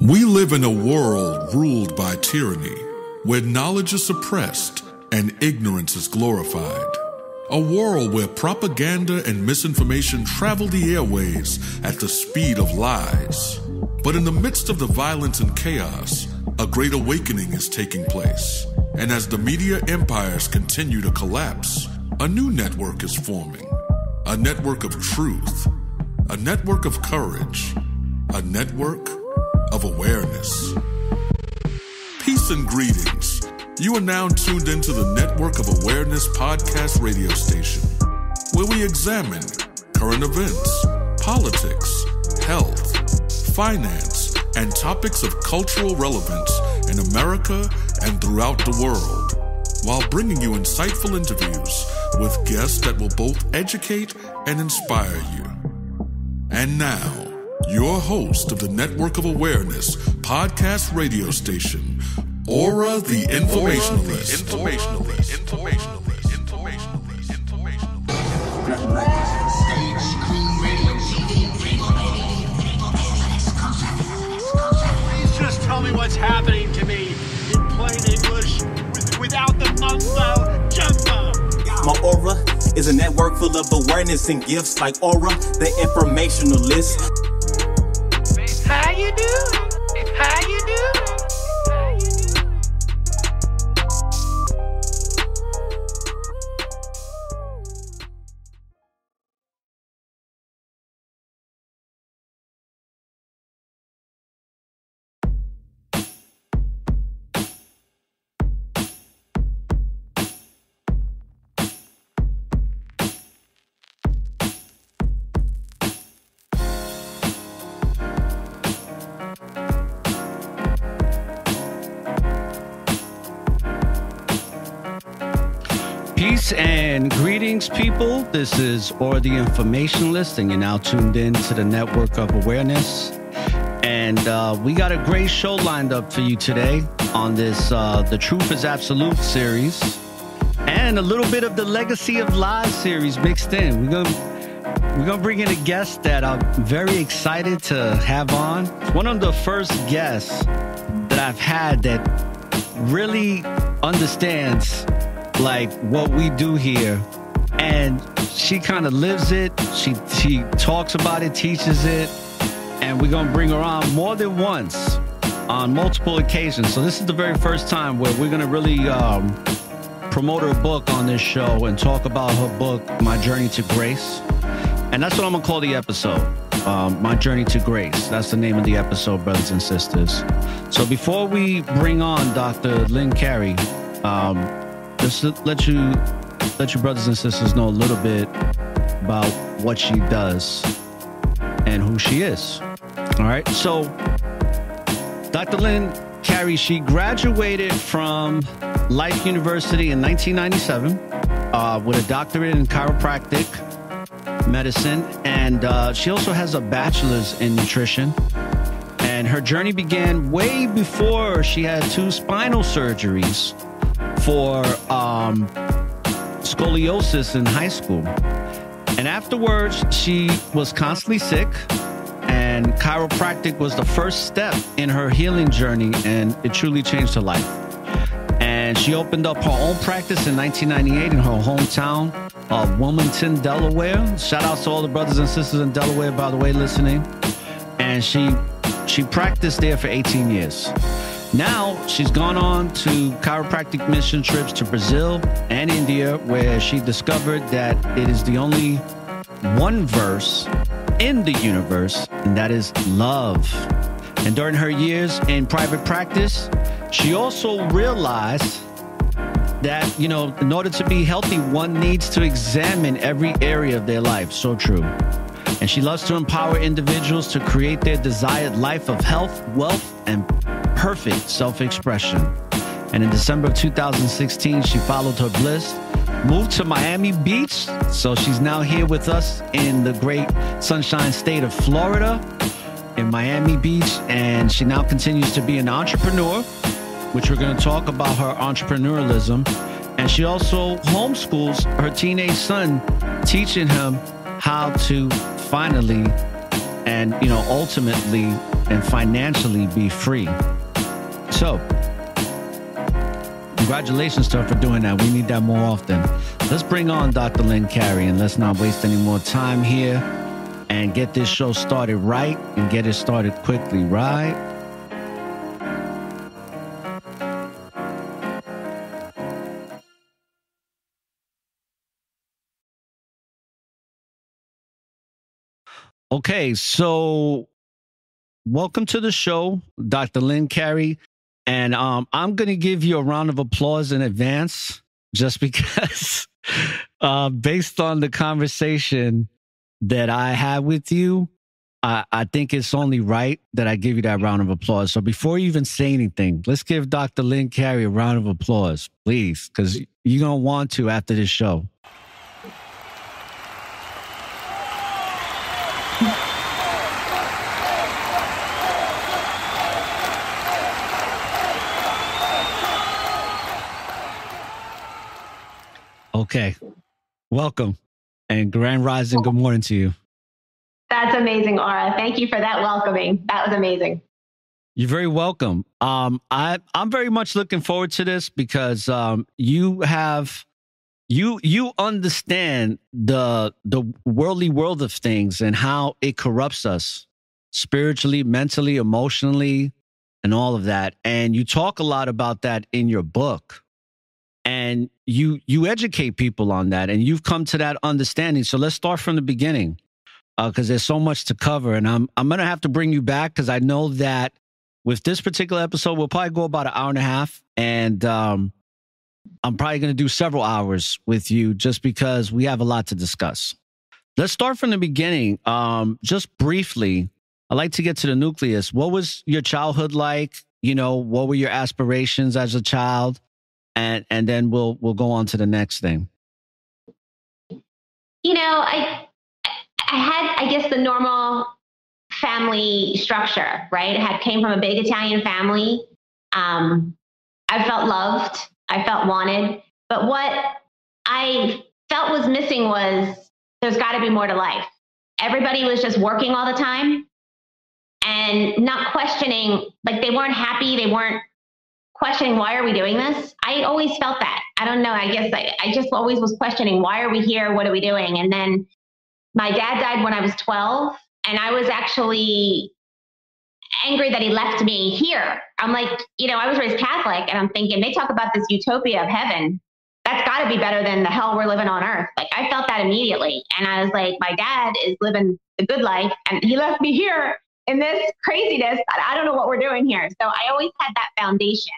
We live in a world ruled by tyranny, where knowledge is suppressed and ignorance is glorified. A world where propaganda and misinformation travel the airways at the speed of lies. But in the midst of the violence and chaos, a great awakening is taking place. And as the media empires continue to collapse, a new network is forming. A network of truth, a network of courage, a network of awareness. Peace and greetings. You are now tuned into the Network of Awareness podcast radio station, where we examine current events, politics, health, finance, and topics of cultural relevance in America and throughout the world, while bringing you insightful interviews with guests that will both educate and inspire you. And now, your host of the Network of Awareness podcast radio station, Aura the Informationalist. Please just tell me what's happening to me in plain English without the mumbo jumbo. My aura is a network full of awareness and gifts like Aura, the informationalist. How you doing? How you doing? Peace and greetings, people. This is Aura the Informationalist, and you're now tuned in to the Network of Awareness. And we got a great show lined up for you today on this The Truth is Absolute series, and a little bit of the Legacy of Lies series mixed in. We're gonna bring in a guest that I'm very excited to have on. It's one of the first guests that I've had that really understands like what we do here, and she kind of lives it. She talks about it, teaches it, and we're gonna bring her on more than once on multiple occasions. So this is the very first time where we're gonna really promote her book on this show and talk about her book, My Journey to Grace. And that's what I'm gonna call the episode, My Journey to Grace. That's the name of the episode, brothers and sisters. So before we bring on Dr. Lynn Carey, just to let you brothers and sisters know a little bit about what she does and who she is. All right. So Dr. Lynn Carey, she graduated from Life University in 1997 with a doctorate in chiropractic medicine. And she also has a bachelor's in nutrition. And her journey began way before she had 2 spinal surgeries for scoliosis in high school. And afterwards, she was constantly sick, and chiropractic was the first step in her healing journey, and it truly changed her life. And she opened up her own practice in 1998 in her hometown of Wilmington, Delaware. Shout out to all the brothers and sisters in Delaware, by the way, listening. And she practiced there for 18 years. Now, she's gone on to chiropractic mission trips to Brazil and India, where she discovered that it is the only one verse in the universe, and that is love. And during her years in private practice, she also realized that, you know, in order to be healthy, one needs to examine every area of their life. So true. And she loves to empower individuals to create their desired life of health, wealth, and perfect self-expression. And in December of 2016, she followed her bliss, moved to Miami Beach. So she's now here with us in the great sunshine state of Florida, in Miami Beach. And she now continues to be an entrepreneur, which we're going to talk about her entrepreneurialism. And she also homeschools her teenage son, teaching him how to finally and, ultimately and financially be free. So, congratulations to her for doing that. We need that more often. Let's bring on Dr. Lynn Carey, and let's not waste any more time here and get this show started right and get it started quickly, right? Okay, so welcome to the show, Dr. Lynn Carey. And I'm going to give you a round of applause in advance just because based on the conversation that I had with you, I think it's only right that I give you that round of applause. So before you even say anything, let's give Dr. Lynn Carey a round of applause, please, because you're going to want to after this show. Okay. Welcome. And Grand Rising, good morning to you. That's amazing, Aura. Thank you for that welcoming. That was amazing. You're very welcome. I'm very much looking forward to this because you understand the worldly world of things and how it corrupts us spiritually, mentally, emotionally, and all of that. And you talk a lot about that in your book. And you educate people on that, and you've come to that understanding. So let's start from the beginning, because there's so much to cover. And I'm going to have to bring you back because I know that with this particular episode, we'll probably go about an hour and a half. And I'm probably going to do several hours with you just because we have a lot to discuss. Let's start from the beginning. Just briefly, I'd like to get to the nucleus. What was your childhood like? You know, what were your aspirations as a child? And then we'll go on to the next thing. You know, I had, I guess, the normal family structure, right? I came from a big Italian family. I felt loved. I felt wanted. But what I felt was missing was there's got to be more to life. Everybody was just working all the time and not questioning, like they weren't happy. They weren't questioning, why are we doing this? I always felt that. I don't know. I guess I just always was questioning, why are we here? What are we doing? And then my dad died when I was 12, and I was actually angry that he left me here. I'm like, you know, I was raised Catholic, and I'm thinking, they talk about this utopia of heaven. That's got to be better than the hell we're living on earth. Like, I felt that immediately. And I was like, my dad is living the good life, and he left me here in this craziness. I don't know what we're doing here. So I always had that foundation.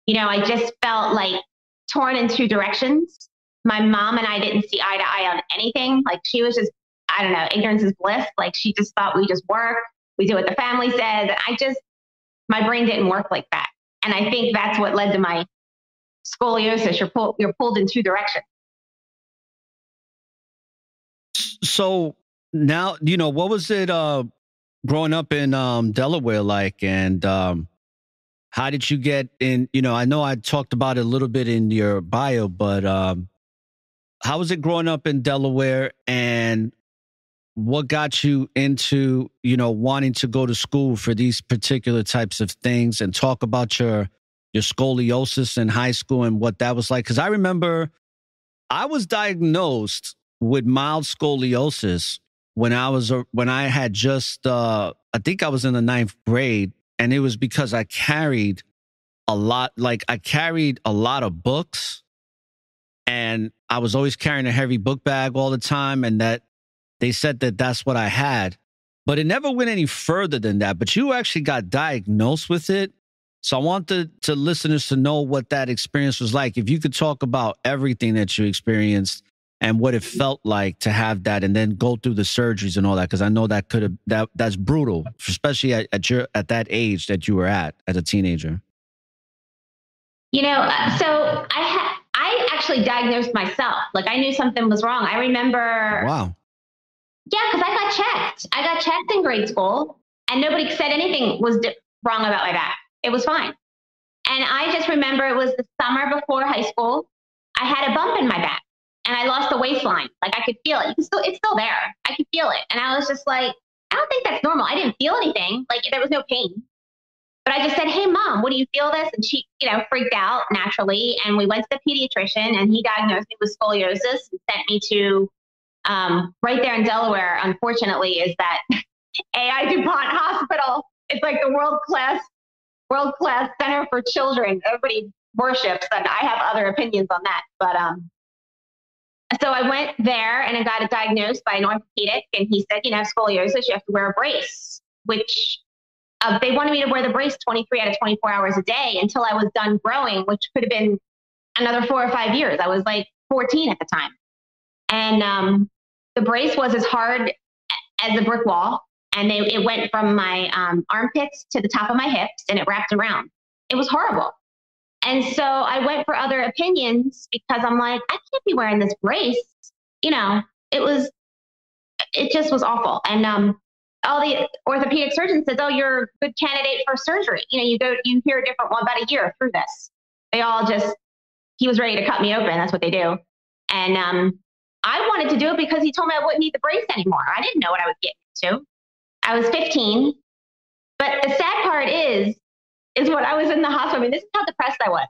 You know, I just felt like torn in two directions. My mom and I didn't see eye to eye on anything. Like, she was just, I don't know, ignorance is bliss. Like, she just thought we just work. We do what the family says. My brain didn't work like that. And I think that's what led to my scoliosis. You're pulled in two directions. So now, you know, what was it growing up in Delaware like? And how did you get in? You know I talked about it a little bit in your bio, but how was it growing up in Delaware, and what got you into, wanting to go to school for these particular types of things, and talk about your scoliosis in high school and what that was like? Because I remember I was diagnosed with mild scoliosis when I had just, I think I was in the 9th grade. And it was because I carried a lot of books, and I was always carrying a heavy book bag all the time. And that they said that that's what I had, but it never went any further than that. But you actually got diagnosed with it. So I want the listeners to know what that experience was like. If you could talk about everything that you experienced and what it felt like to have that, and then go through the surgeries and all that, because I know that's brutal, especially at that age that you were at as a teenager. So I actually diagnosed myself. Like, I knew something was wrong. I remember. Wow. Yeah, because I got checked. I got checked in grade school, and nobody said anything was wrong about my back. It was fine. And I just remember it was the summer before high school. I had a bump in my back. And I lost the waistline. Like, I could feel it. It's still there. I could feel it. And I was just like, I don't think that's normal. I didn't feel anything. Like there was no pain. But I just said, hey, Mom, what do you feel this? And she, freaked out naturally. And we went to the pediatrician and he diagnosed me with scoliosis and sent me to right there in Delaware, unfortunately, is that A.I. DuPont Hospital. It's like the world-class center for children. Everybody worships, and I have other opinions on that. But so I went there and I got diagnosed by an orthopedic, and he said, scoliosis, you have to wear a brace, which they wanted me to wear the brace 23 out of 24 hours a day until I was done growing, which could have been another 4 or 5 years. I was like 14 at the time. And the brace was as hard as a brick wall. And it went from my armpits to the top of my hips, and it wrapped around. It was horrible. And so I went for other opinions because I'm like, I can't be wearing this brace. It just was awful. And all the orthopedic surgeons said, oh, you're a good candidate for surgery. You hear a different one about a year through this. He was ready to cut me open. That's what they do. And I wanted to do it because he told me I wouldn't need the brace anymore. I didn't know what I was getting into. I was 15. But the sad part is when I was in the hospital, I mean, this is how depressed I was.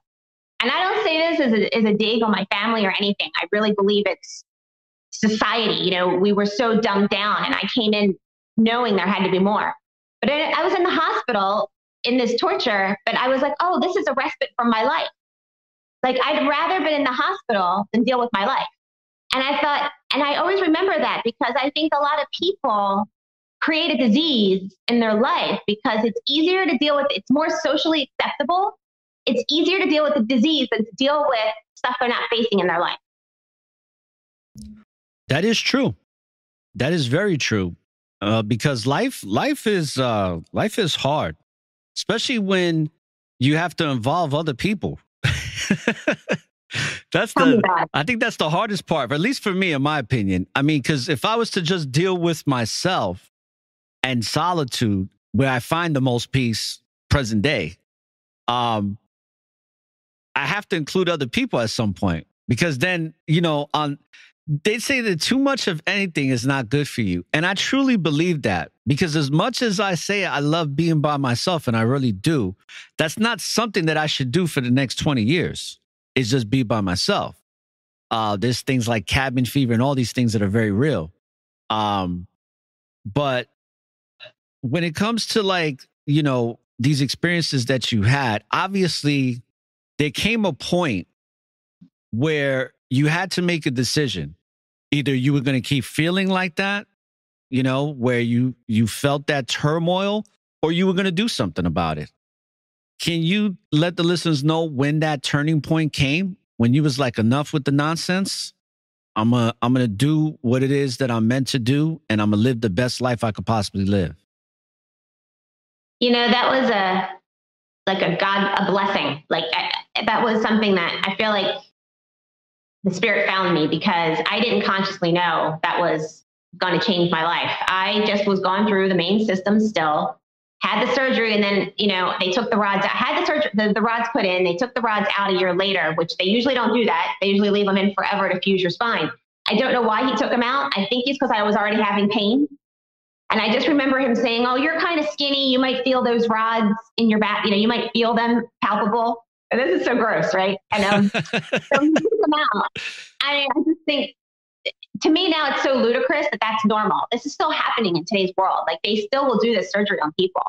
And I don't say this as a dig on my family or anything. I really believe it's society. We were so dumbed down, and I came in knowing there had to be more. But I was in the hospital in this torture, but I was like, oh, this is a respite from my life. Like, I'd rather been in the hospital than deal with my life. And I thought, and I always remember that because I think a lot of people create a disease in their life because it's easier to deal with, it's more socially acceptable. It's easier to deal with the disease than to deal with stuff they're not facing in their life. That is true. That is very true. Because life is hard, especially when you have to involve other people. I think that's the hardest part, at least for me, in my opinion. I mean, because if I was to just deal with myself and solitude, where I find the most peace present day, I have to include other people at some point, because then, they say that too much of anything is not good for you. And I truly believe that, because as much as I say I love being by myself, and I really do, that's not something that I should do for the next 20 years. It's just be by myself. There's things like cabin fever and all these things that are very real. But when it comes to these experiences that you had, obviously there came a point where you had to make a decision. Either you were going to keep feeling like that, where you felt that turmoil, or you were going to do something about it. Can you let the listeners know when that turning point came, when you was like, enough with the nonsense? I'm going to do what it is that I'm meant to do, and I'm going to live the best life I could possibly live. That was a blessing. That was something that I feel like the Spirit found me, because I didn't consciously know that was going to change my life. I just was going through the main system still, had the surgery, and then, they took the rods out. I had the surgery, the rods put in, they took the rods out a year later, which they usually don't do that. They usually leave them in forever to fuse your spine. I don't know why he took them out. I think it's because I was already having pain. And I just remember him saying, oh, you're kind of skinny. You might feel those rods in your back. You might feel them palpable. And this is so gross, right? And so he took them out. I just think, to me now, it's so ludicrous that that's normal. This is still happening in today's world. Like, they still will do this surgery on people.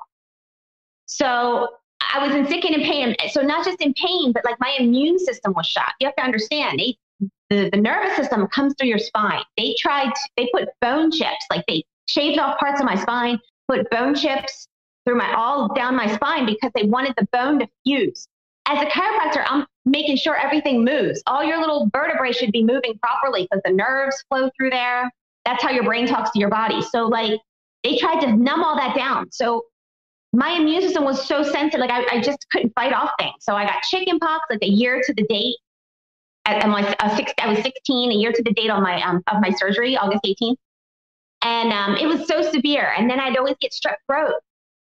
So I was in sick and in pain. So not just in pain, but like my immune system was shot. You have to understand, the nervous system comes through your spine. They put bone chips, like they shaved off parts of my spine, put bone chips all down my spine because they wanted the bone to fuse. As a chiropractor, I'm making sure everything moves. All your little vertebrae should be moving properly because the nerves flow through there. That's how your brain talks to your body. So they tried to numb all that down. So my immune system was so sensitive. I just couldn't fight off things. So I got chicken pox a year to the date. I was 16, a year to the date on of my surgery, August 18th. And it was so severe. And then I'd always get strep throat.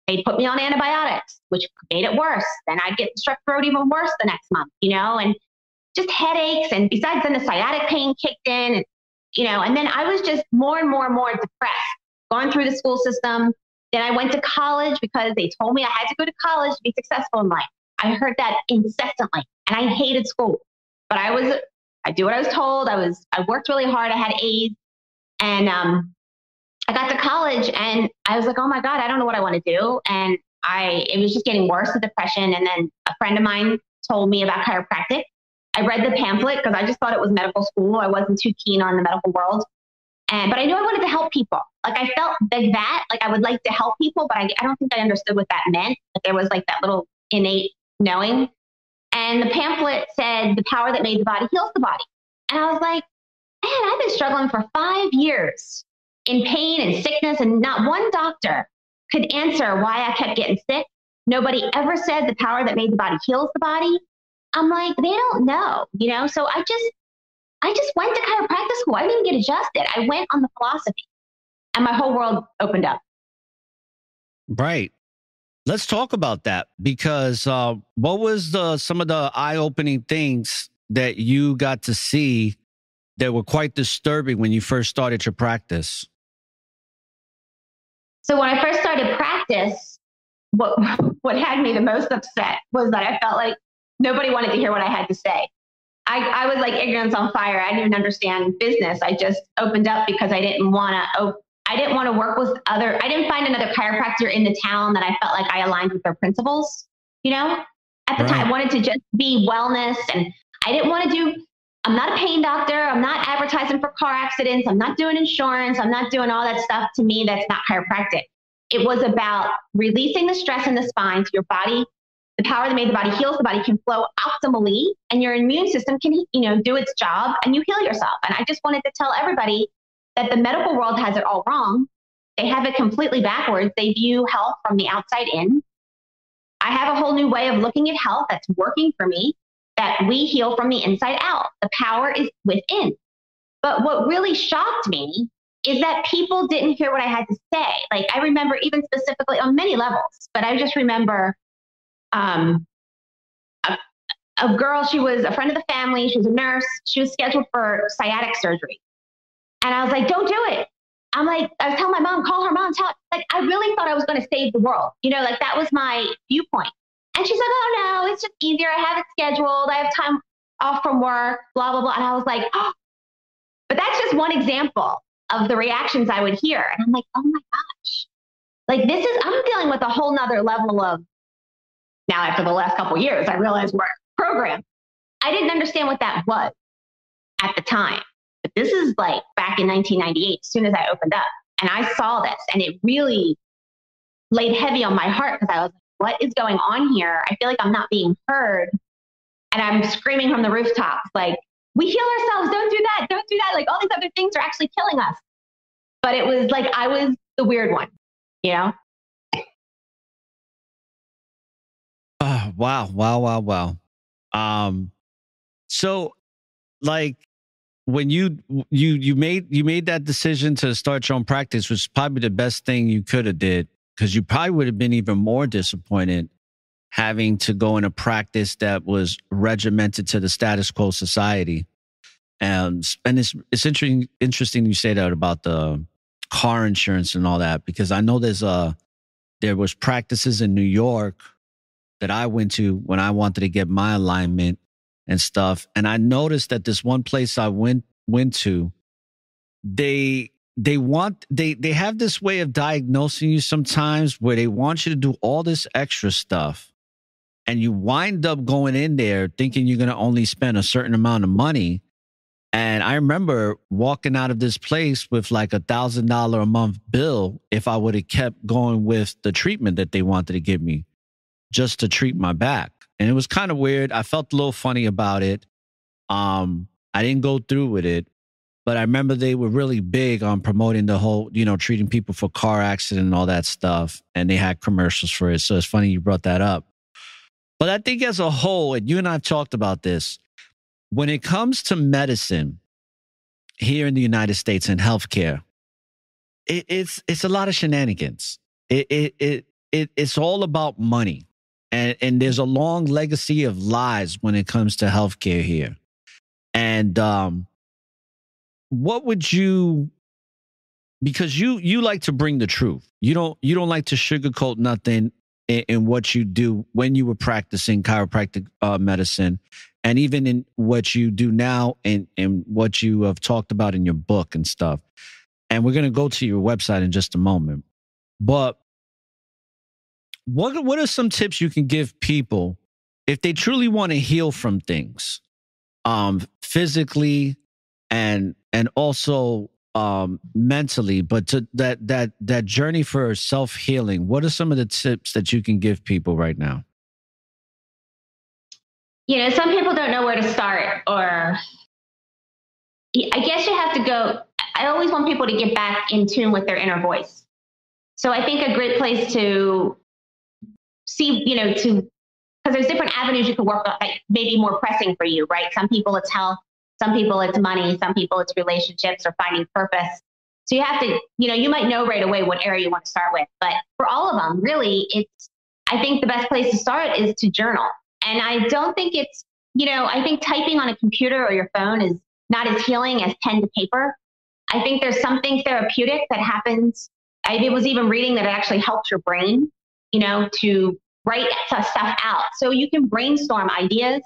They'd put me on antibiotics, which made it worse. Then I'd get strep throat even worse the next month, and just headaches. And besides, then the sciatic pain kicked in, and then I was just more and more and more depressed. gone through the school system. Then I went to college because they told me I had to go to college to be successful in life. I heard that incessantly, and I hated school. But I do what I was told. I worked really hard. I had A's, and I got to college, and I was like, oh my God, I don't know what I want to do. And it was just getting worse, the depression. And then a friend of mine told me about chiropractic. I read the pamphlet because I just thought it was medical school. I wasn't too keen on the medical world. But I knew I wanted to help people. Like I felt like I would like to help people, but I don't think I understood what that meant. But there was like that little innate knowing. And the pamphlet said, the power that made the body heals the body. And I was like, man, I've been struggling for 5 years in pain and sickness, and not one doctor could answer why I kept getting sick. Nobody ever said the power that made the body heals the body. I'm like, they don't know, So I just went to chiropractic school. I didn't even get adjusted. I went on the philosophy, and my whole world opened up. Right. Let's talk about that, because what was some of the eye-opening things that you got to see that were quite disturbing when you first started your practice? So when I first started practice, what had me the most upset was that I felt like nobody wanted to hear what I had to say. I was like ignorance on fire. I didn't even understand business. I just opened up because I didn't want to work with I didn't find another chiropractor in the town that I felt like I aligned with their principles, At the time, I wanted to just be wellness, and I didn't want to I'm not a pain doctor. I'm not advertising for car accidents. I'm not doing insurance. I'm not doing all that stuff. To me, that's not chiropractic. It was about releasing the stress in the spine to your body. The power that made the body heals the body can flow optimally, and your immune system can, do its job, and you heal yourself. And I just wanted to tell everybody that the medical world has it all wrong. They have it completely backwards. They view health from the outside in. I have a whole new way of looking at health that's working for me, that we heal from the inside out. The power is within. But what really shocked me is that people didn't hear what I had to say. Like I remember even specifically on many levels, but I just remember a girl, she was a friend of the family. She was a nurse. She was scheduled for sciatic surgery. And I was like, don't do it. I was telling my mom, call her mom, I really thought I was going to save the world. That was my viewpoint. And she's like, oh no, it's just easier. I have it scheduled. I have time off from work, blah, blah, blah. And I was like, oh, but that's just one example of the reactions I would hear. And I'm like, oh my gosh, I'm dealing with a whole nother level of, now after the last couple of years, I realized we're programmed. I didn't understand what that was at the time. But this is like back in 1998, as soon as I opened up, and I saw this, and it really laid heavy on my heart because I was like, what is going on here? I feel like I'm not being heard. And I'm screaming from the rooftops, like, we heal ourselves. Don't do that. Don't do that. Like all these other things are actually killing us. But it was like, I was the weird one, Wow. So like when you made that decision to start your own practice, which was probably the best thing you could have did, because you probably would have been even more disappointed having to go in a practice that was regimented to the status quo society. And it's interesting you say that about the car insurance and all that, because I know there was practices in New York that I went to when I wanted to get my alignment and stuff. And I noticed that this one place I went to, they have this way of diagnosing you sometimes where they want you to do all this extra stuff, and you wind up going in there thinking you're going to only spend a certain amount of money. And I remember walking out of this place with like $1,000 a month bill if I would have kept going with the treatment that they wanted to give me just to treat my back. And it was kind of weird. I felt a little funny about it. I didn't go through with it, but I remember they were really big on promoting the whole, treating people for car accident and all that stuff. And they had commercials for it. So it's funny you brought that up. But I think as a whole, and you and I have talked about this, when it comes to medicine here in the United States and healthcare, it's a lot of shenanigans. It's all about money. And there's a long legacy of lies when it comes to healthcare here. And what would you because you like to bring the truth. You don't like to sugarcoat nothing in what you do when you were practicing chiropractic medicine, and even in what you do now and what you have talked about in your book and stuff. And we're going to go to your website in just a moment. But what are some tips you can give people if they truly want to heal from things, physically and also mentally, but to that journey for self-healing? What are some of the tips that you can give people right now? Some people don't know where to start, or I guess you have to go. I always want people to get back in tune with their inner voice. So I think a great place to see, because there's different avenues you can work on, like maybe more pressing for you, right? Some people it's health, some people it's money, some people it's relationships or finding purpose. So you have to, you might know right away what area you want to start with, but for all of them, really, I think the best place to start is to journal. And I don't think it's, I think typing on a computer or your phone is not as healing as pen to paper. I think there's something therapeutic that happens. I was even reading that it actually helps your brain, to write stuff out. So you can brainstorm ideas.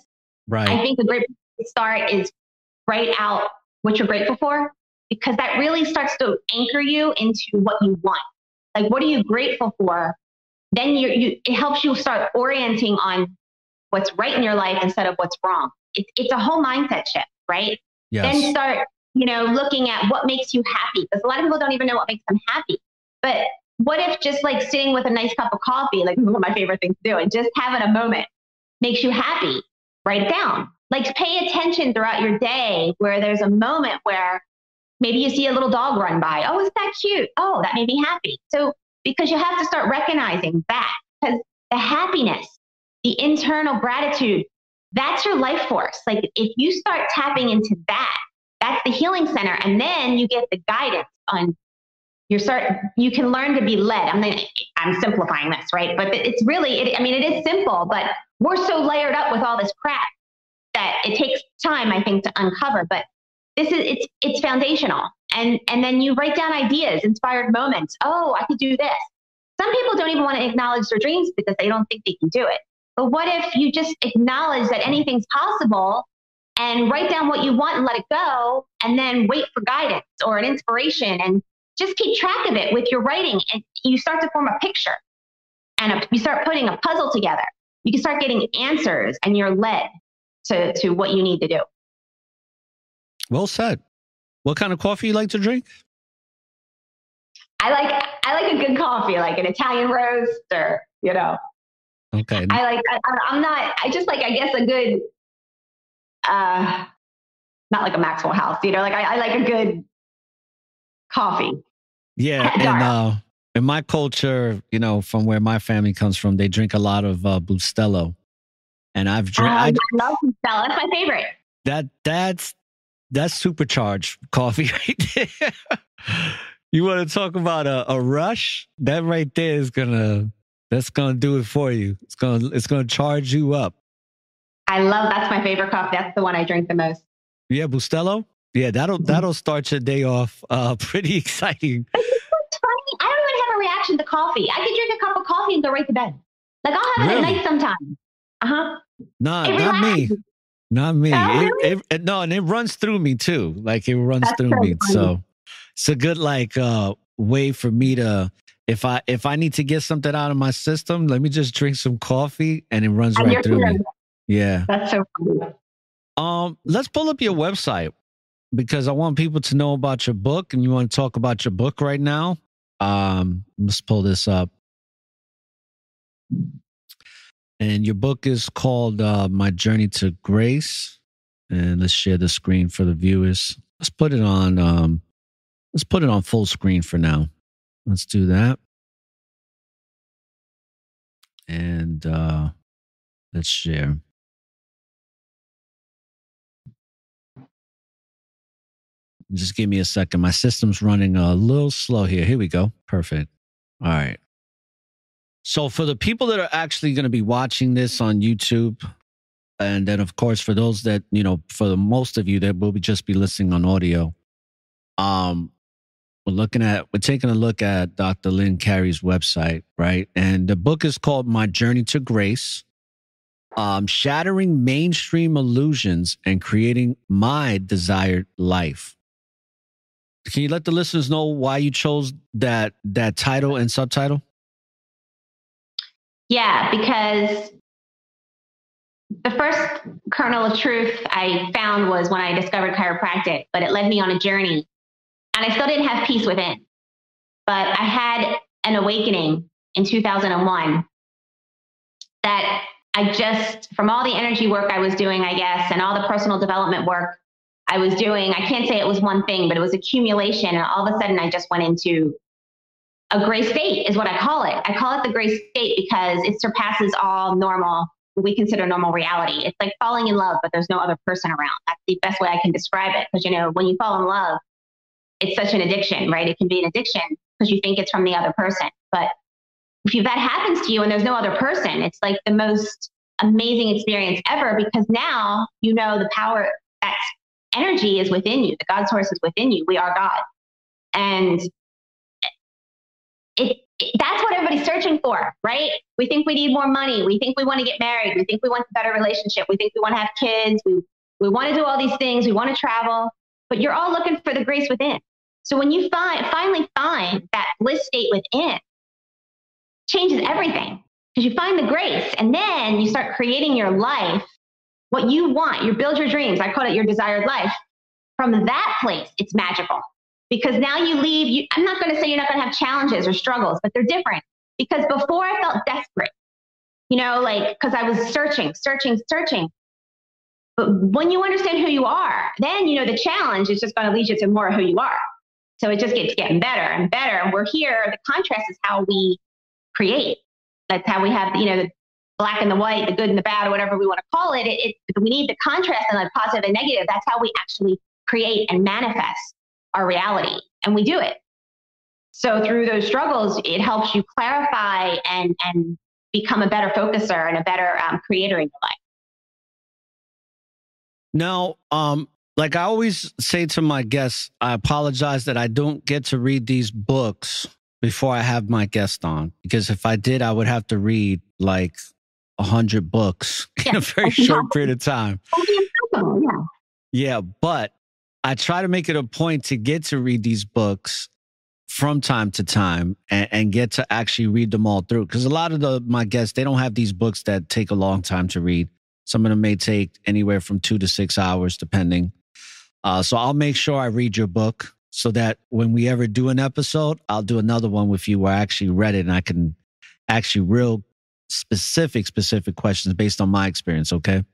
Right. I think a great place to start is write out what you're grateful for, because that really starts to anchor you into what you want. Like, what are you grateful for? Then it helps you start orienting on what's right in your life instead of what's wrong. It's a whole mindset shift, right? Yes. Then start, looking at what makes you happy, because a lot of people don't even know what makes them happy. But what if just like sitting with a nice cup of coffee, like one of my favorite things to do, and just having a moment makes you happy? Write it down. Like, pay attention throughout your day where there's a moment where maybe you see a little dog run by. Oh, isn't that cute? Oh, that made me happy. So, because you have to start recognizing that, because the happiness, the internal gratitude, that's your life force. Like, if you start tapping into that, that's the healing center. And then you get the guidance on you can learn to be led. I'm simplifying this, right? But it's really, it is simple, but we're so layered up with all this crap that it takes time, I think, to uncover. But it's foundational. And then you write down ideas, inspired moments. Oh, I could do this. Some people don't even want to acknowledge their dreams because they don't think they can do it. But what if you just acknowledge that anything's possible and write down what you want and let it go, and then wait for guidance or an inspiration, and just keep track of it with your writing, and you start to form a picture, and you start putting a puzzle together. You can start getting answers, and you're led to what you need to do. Well said. What kind of coffee you like to drink? I like a good coffee, like an Italian roast, or Okay. I guess a good, not like a Maxwell House, I like a good coffee. Yeah. And in my culture, from where my family comes from, they drink a lot of Bustelo. And I love Bustelo. That's my favorite. That's supercharged coffee right there. You want to talk about a rush? That right there that's gonna do it for you. It's gonna charge you up. That's my favorite coffee. That's the one I drink the most. Yeah, Bustelo? Yeah, that'll start your day off pretty exciting. It's funny. I don't even have a reaction to coffee. I can drink a cup of coffee and go right to bed. Like, I'll have it at night sometimes. Nah, not me. Not me. Really? And it runs through me too. Like, it runs through me. Funny. So it's a good way for me to, if I need to get something out of my system, let me just drink some coffee and it runs right through me. Yeah. That's so funny. Let's pull up your website, because I want people to know about your book, and you want to talk about your book right now. Let's pull this up. And your book is called My Journey to Grace. And let's share the screen for the viewers. Let's put it on full screen for now. Let's do that. And let's share. Just give me a second. My system's running a little slow here. Here we go. Perfect. All right. So for the people that are actually going to be watching this on YouTube, and then of course for those that, for the most of you that will just be listening on audio, We're taking a look at Dr. Lynn Carey's website, right? And the book is called My Journey to Grace, Shattering Mainstream Illusions and Creating My Desired Life. Can you let the listeners know why you chose that title and subtitle? Yeah, because the first kernel of truth I found was when I discovered chiropractic, but it led me on a journey. And I still didn't have peace within. But I had an awakening in 2001 that I just, from all the energy work I was doing, I guess, and all the personal development work I was doing, I can't say it was one thing, but it was accumulation. And all of a sudden I just went into a gray state is what I call it. I call it the gray state because it surpasses all normal, what we consider normal reality. It's like falling in love, but there's no other person around. That's the best way I can describe it. Because, when you fall in love, it's such an addiction, right? It can be an addiction because you think it's from the other person. But if that happens to you and there's no other person, it's like the most amazing experience ever, because now the power, that energy is within you. The God source is within you. We are God. And that's what everybody's searching for, right? We think we need more money. We think we want to get married. We think we want a better relationship. We think we want to have kids. We want to do all these things. We want to travel. But you're all looking for the grace within. So when you finally find that bliss state within, changes everything, because you find the grace, and then you start creating your life, what you want. You build your dreams. I call it your desired life. From that place, it's magical, because now you leave. I'm not going to say you're not going to have challenges or struggles, but they're different. Because before I felt desperate, because I was searching. But when you understand who you are, then the challenge is just going to lead you to more of who you are. So it just keeps getting better and better. And we're here. The contrast is how we create. That's how we have, the black and the white, the good and the bad, or whatever we want to call it. We need the contrast and the positive and negative. That's how we actually create and manifest our reality. And we do it. So through those struggles, it helps you clarify and become a better focuser and a better creator in your life. Now, like I always say to my guests, I apologize that I don't get to read these books before I have my guest on, because if I did, I would have to read like 100 books in a very short period of time. Yeah, but I try to make it a point to get to read these books from time to time and get to actually read them all through. Because a lot of my guests, they don't have these books that take a long time to read. Some of them may take anywhere from 2 to 6 hours, depending. So I'll make sure I read your book so that when we ever do an episode, I'll do another one with you where I actually read it and I can actually real specific questions based on my experience. Okay.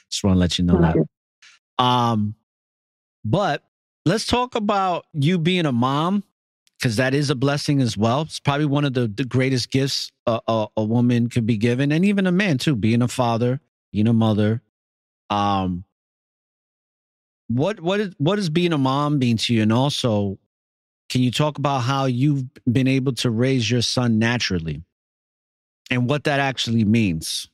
Just want to let you know that. But let's talk about you being a mom, because that is a blessing as well. It's probably one of the greatest gifts a woman could be given, and even a man too, being a father, being a mother. What is being a mom mean to you? And also, can you talk about how you've been able to raise your son naturally and what that actually means?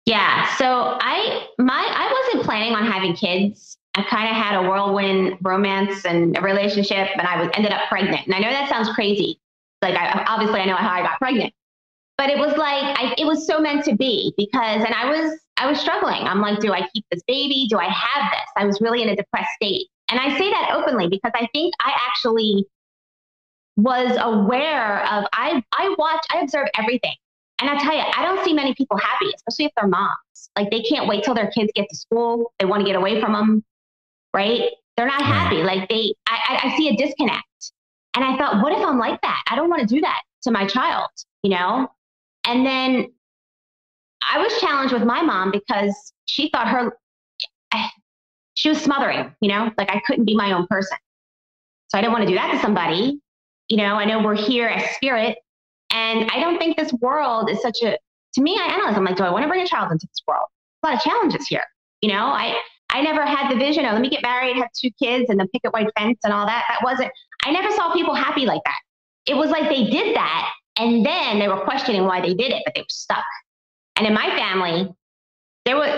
Yeah. So I wasn't planning on having kids. I kind of had a whirlwind romance and a relationship, and I ended up pregnant. And I know that sounds crazy. Like I know how I got pregnant, but it was like, it was so meant to be, because, and I was struggling. I'm like, do I keep this baby? Do I have this? I was really in a depressed state. And I say that openly because I think I actually was aware of, I observe everything. And I tell you, I don't see many people happy, especially if they're moms. Like, they can't wait till their kids get to school. They want to get away from them, right? They're not happy. Like I see a disconnect. And I thought, what if I'm like that? I don't want to do that to my child, And then I was challenged with my mom because she thought she was smothering, like I couldn't be my own person. So I didn't want to do that to somebody. I know we're here as spirit. And I don't think this world is to me, I analyze, I'm like, do I want to bring a child into this world? A lot of challenges here. I never had the vision of, let me get married, have 2 kids and the picket white fence and all that. I never saw people happy like that. It was like they did that. And then they were questioning why they did it, but they were stuck. And in my family, there was,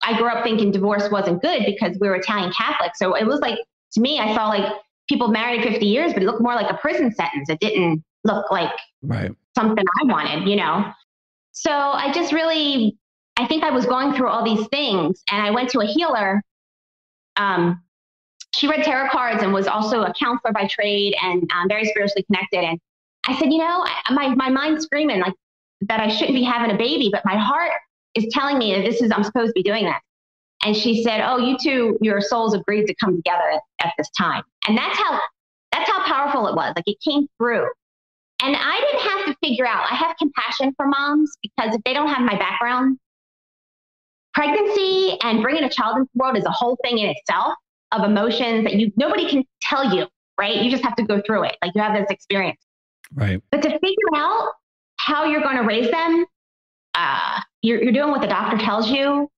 I grew up thinking divorce wasn't good because we were Italian Catholic. So it was like, to me, I saw like people married 50 years, but it looked more like a prison sentence. It didn't look like something I wanted, you know? So I think I was going through all these things, and I went to a healer. She read tarot cards and was also a counselor by trade and very spiritually connected. And I said, you know, my mind's screaming like that I shouldn't be having a baby, but my heart is telling me that I'm supposed to be doing that. And she said, oh, you two, your souls agreed to come together at this time. And that's how powerful it was. Like, it came through. And I didn't have to figure out, I have compassion for moms, because if they don't have my background, pregnancy and bringing a child into the world is a whole thing in itself of emotions that nobody can tell you, right? You just have to go through it. Like, you have this experience. Right. But to figure out how you're going to raise them, you're doing what the doctor tells you.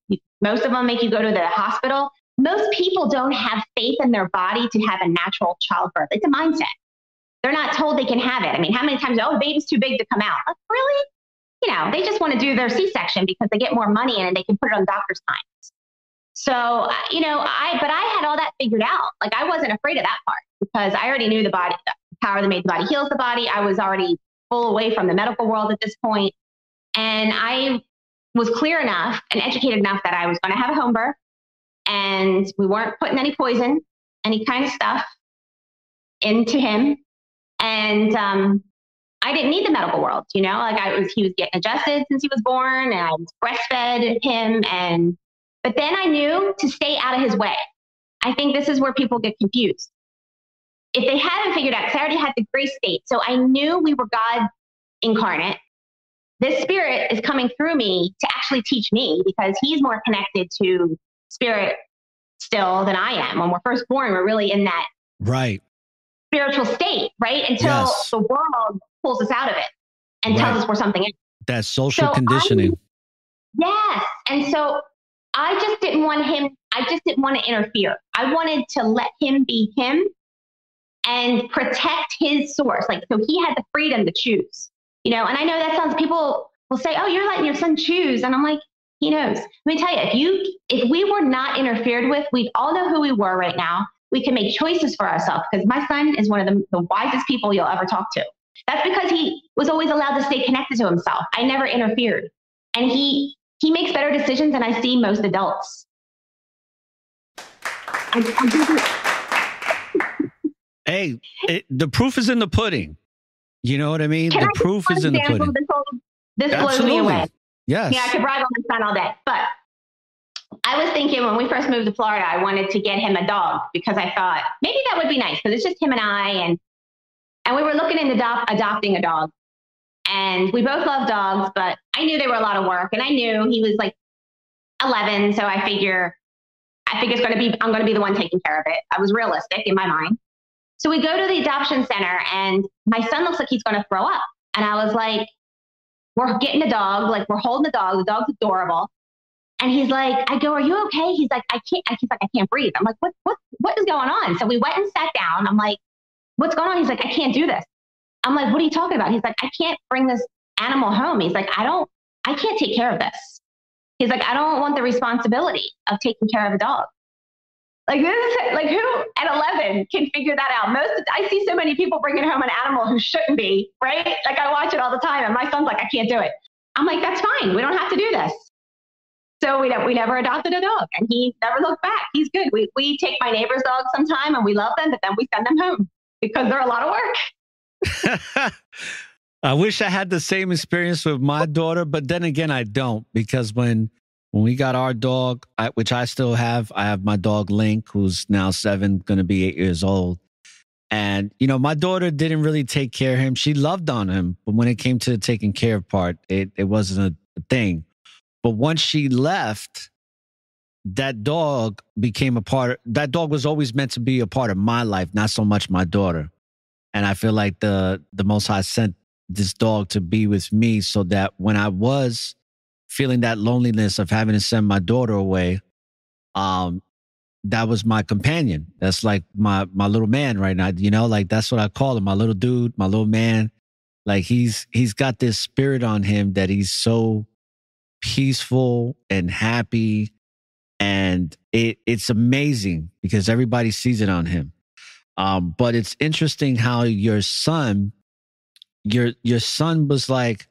Most of them make you go to the hospital. Most people don't have faith in their body to have a natural childbirth. It's a mindset. They're not told they can have it. I mean, how many times, oh, the baby's too big to come out? Like, really? You know, they just want to do their C-section because they get more money in and they can put it on doctor's time. So, you know, but I had all that figured out. Like, I wasn't afraid of that part because I already knew the body, the power that made the body heals the body. I was already full away from the medical world at this point. And I was clear enough and educated enough that I was going to have a home birth, and we weren't putting any poison, any kind of stuff into him. And I didn't need the medical world, you know, like he was getting adjusted since he was born, and I was breastfed him. But then I knew to stay out of his way. I think this is where people get confused. If they hadn't figured out, because I already had the grace state. So I knew we were God incarnate. This spirit is coming through me to actually teach me, because he's more connected to spirit still than I am. When we're first born, we're really in that spiritual state, right? Until the world pulls us out of it and tells us we're something else. That social conditioning. Yes. And so I just didn't want to interfere. I wanted to let him be him and protect his source. Like, so he had the freedom to choose, you know. And I know that sounds, people will say, oh, you're letting your son choose. And I'm like, he knows. Let me tell you, if we were not interfered with, we'd all know who we were right now. We can make choices for ourselves, because my son is one of the wisest people you'll ever talk to. That's because he was always allowed to stay connected to himself. I never interfered. And he makes better decisions than I see most adults. Hey, the proof is in the pudding. You know what I mean? The proof is in the pudding. This blows me away. Yes. Yeah, I could brag on my son all day. But I was thinking, when we first moved to Florida, I wanted to get him a dog, because I thought maybe that would be nice, because it's just him and I. And we were looking into adopting a dog. And we both love dogs, but I knew they were a lot of work. And I knew he was like 11. So I figure I'm going to be the one taking care of it. I was realistic in my mind. So we go to the adoption center, and my son looks like he's going to throw up. And I was like, we're getting a dog. Like, we're holding the dog. The dog's adorable. And he's like, I go, are you okay? He's like, I can't breathe. I'm like, what is going on? So we went and sat down. I'm like, what's going on? He's like, I can't do this. I'm like, what are you talking about? He's like, I can't bring this animal home. He's like, I can't take care of this. He's like, I don't want the responsibility of taking care of a dog. Like, who at 11 can figure that out? I see so many people bringing home an animal who shouldn't be, right? Like, I watch it all the time, and my son's like, I can't do it. I'm like, that's fine. We don't have to do this. So we never adopted a dog, and he never looked back. He's good. We take my neighbor's dogs sometime, and we love them, but then we send them home because they're a lot of work. I wish I had the same experience with my daughter, but then again, I don't, because when we got our dog, which I still have, I have my dog Link, who's now 7, going to be 8 years old. And, you know, my daughter didn't really take care of him. She loved on him, but when it came to the taking care of part, it wasn't a thing. But once she left, that dog was always meant to be a part of my life, not so much my daughter. And I feel like the Most High sent this dog to be with me, so that when I was feeling that loneliness of having to send my daughter away, that was my companion. That's like my little man right now, you know, like that's what I call him, my little dude, my little man. Like he's got this spirit on him that he's so peaceful and happy. And it's amazing because everybody sees it on him. But it's interesting how your son was like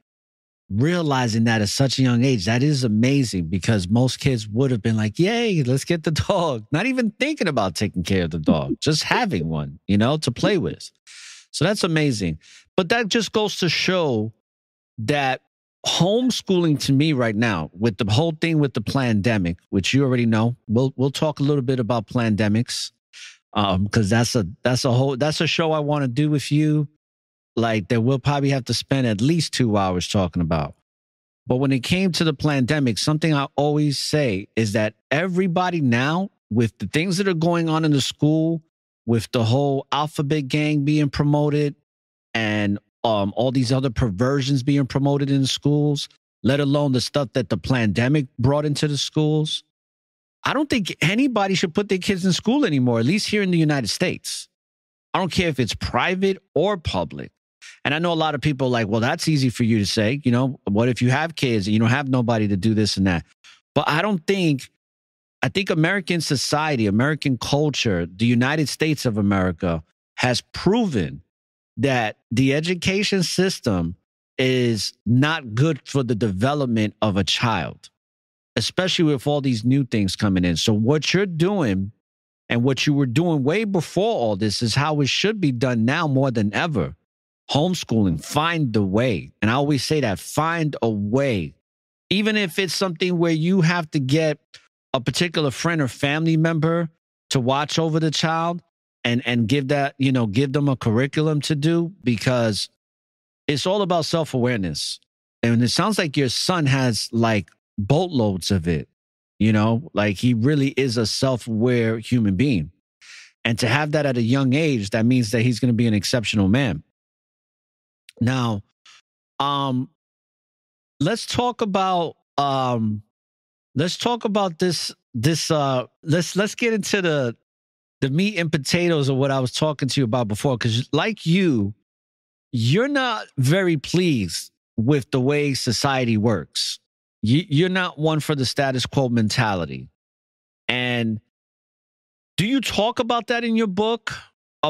realizing that at such a young age. That is amazing, because most kids would have been like, yay, let's get the dog. Not even thinking about taking care of the dog, just having one, to play with. So that's amazing. But that just goes to show that homeschooling to me right now, with the whole thing with the pandemic, which you already know, we'll talk a little bit about pandemics, because that's a show I want to do with you. Like, that we'll probably have to spend at least 2 hours talking about. But when it came to the pandemic, something I always say is that everybody now, with the things that are going on in the school, with the whole alphabet gang being promoted, and all these other perversions being promoted in the schools, let alone the stuff that the pandemic brought into the schools, I don't think anybody should put their kids in school anymore, at least here in the United States. I don't care if it's private or public. And I know a lot of people are like, well, that's easy for you to say. What if you have kids and you don't have nobody to do this and that? But I think American society, American culture, the United States of America has proven that the education system is not good for the development of a child, especially with all these new things coming in. So what you're doing and what you were doing way before all this is how it should be done now more than ever. Homeschooling, find the way. And I always say that, find a way. Even if it's something where you have to get a particular friend or family member to watch over the child and give them a curriculum to do, because it's all about self-awareness. And it sounds like your son has like boatloads of it, like he really is a self-aware human being. And to have that at a young age, that means that he's going to be an exceptional man. Now, let's talk about this. Let's get into the meat and potatoes of what I was talking to you about before. Because like you're not very pleased with the way society works. You're not one for the status quo mentality. And do you talk about that in your book?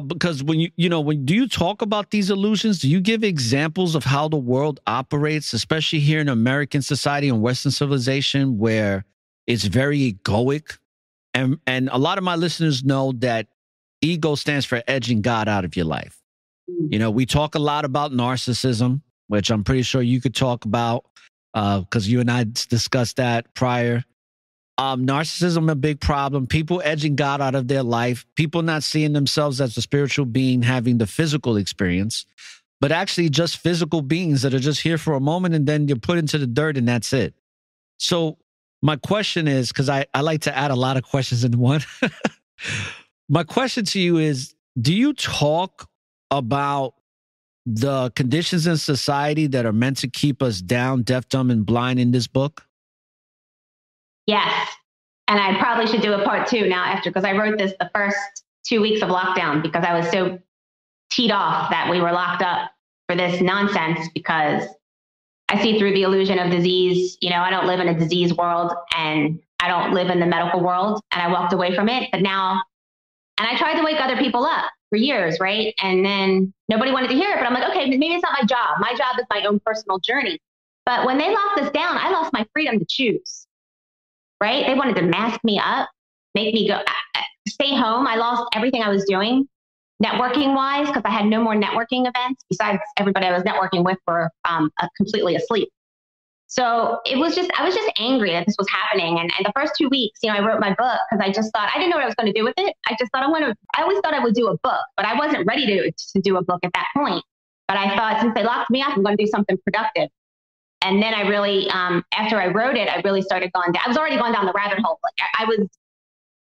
Because when do you talk about these illusions? Do you give examples of how the world operates, especially here in American society and Western civilization, where it's very egoic? And a lot of my listeners know that ego stands for edging God out of your life. We talk a lot about narcissism, which I'm pretty sure you could talk about, because you and I discussed that prior. Narcissism, a big problem. People edging God out of their life. People not seeing themselves as a spiritual being having the physical experience, but actually just physical beings that are just here for a moment and then you're put into the dirt and that's it. So my question is, because I like to add a lot of questions in one. My question to you is, do you talk about the conditions in society that are meant to keep us down, deaf, dumb, and blind in this book? Yes. And I probably should do a part 2 now after, because I wrote this the first 2 weeks of lockdown, because I was so teed off that we were locked up for this nonsense, because I see through the illusion of disease. I don't live in a disease world and I don't live in the medical world, and I walked away from it. But now, and I tried to wake other people up for years, right? And then nobody wanted to hear it, but I'm like, okay, maybe it's not my job. My job is my own personal journey. But when they locked us down, I lost my freedom to choose. Right? They wanted to mask me up, make me stay home. I lost everything I was doing networking wise, because I had no more networking events besides everybody I was networking with were completely asleep. So I was just angry that this was happening. And the first 2 weeks, I wrote my book because I just thought, I didn't know what I was going to do with it. I just thought I always thought I would do a book, but I wasn't ready to do a book at that point. But I thought, since they locked me up, I'm going to do something productive. And then I really, after I wrote it, I really started going down. I was already going down the rabbit hole. Like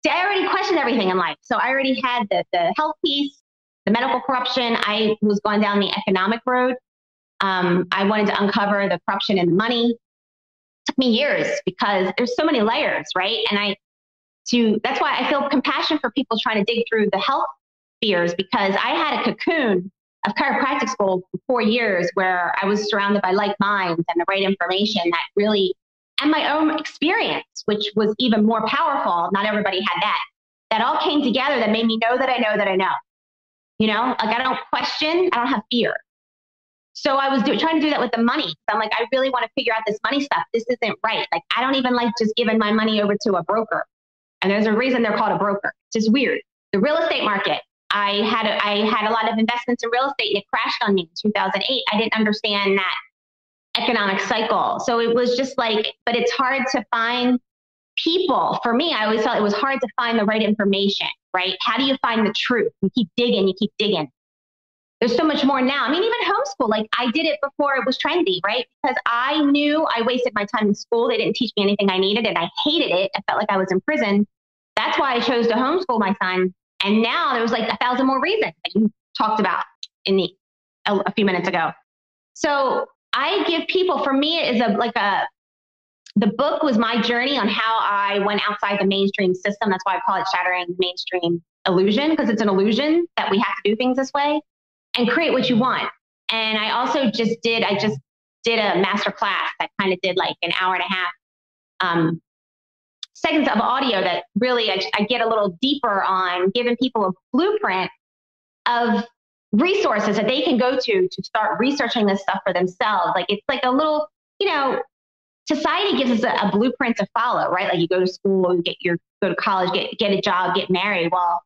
I already questioned everything in life. So I already had the health piece, the medical corruption. I was going down the economic road. I wanted to uncover the corruption in the money. It took me years because there's so many layers, right? And that's why I feel compassion for people trying to dig through the health fears, because I had a cocoon of chiropractic school for 4 years where I was surrounded by like minds and the right information that really, and my own experience, which was even more powerful. Not everybody had that. That all came together that made me know that I know that I know. You know, like I don't question, I don't have fear. So I was trying to do that with the money. I'm like, I really want to figure out this money stuff. This isn't right. Like, I don't even like just giving my money over to a broker. And there's a reason they're called a broker. It's just weird. The real estate market. I had a lot of investments in real estate and it crashed on me in 2008. I didn't understand that economic cycle. So it was just like, but it's hard to find people. For me, I always felt it was hard to find the right information, right? How do you find the truth? You keep digging. There's so much more now. I mean, even homeschool, like I did it before it was trendy, right? Because I knew I wasted my time in school. They didn't teach me anything I needed and I hated it. I felt like I was in prison. That's why I chose to homeschool my son. And now there was like 1,000 more reasons that you talked about a few minutes ago. So I give people, for me, it is the book was my journey on how I went outside the mainstream system. That's why I call it Shattering Mainstream Illusion, because it's an illusion that we have to do things this way and create what you want. And I also just did a master class that kind of did like an hour and a half seconds of audio that really I get a little deeper on giving people a blueprint of resources that they can go to start researching this stuff for themselves. Like it's like a little, you know, society gives us a blueprint to follow, right? Like you go to school, go to college, get a job, get married. Well,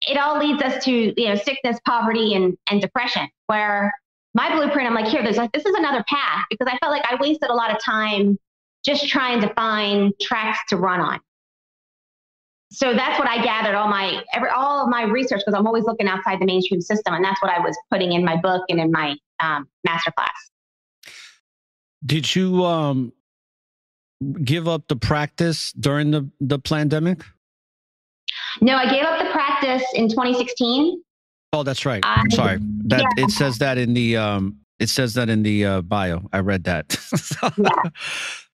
it all leads us to, you know, sickness, poverty, and depression. Where my blueprint, I'm like, here, this is another path, because I felt like I wasted a lot of time just trying to find tracks to run on. So that's what I gathered all of my research, because I'm always looking outside the mainstream system, and that's what I was putting in my book and in my masterclass. Did you give up the practice during the pandemic? No, I gave up the practice in 2016. Oh, that's right. I'm sorry. It says that in the bio. I read that. Yeah.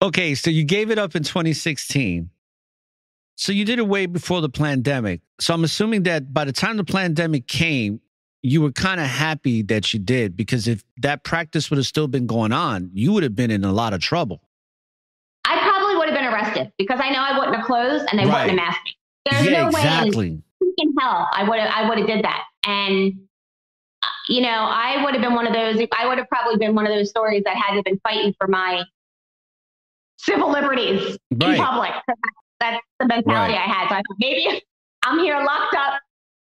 Okay, so you gave it up in 2016. So you did it way before the pandemic. So I'm assuming that by the time the pandemic came, you were kind of happy that you did, because if that practice would have still been going on, you would have been in a lot of trouble. I probably would have been arrested, because I know I wouldn't have closed and they wouldn't have masked me. There's no way in hell I would have did that. And, you know, I would have probably been one of those stories that had to have been fighting for my civil liberties in public. That's the mentality I had. So I thought, maybe I'm here locked up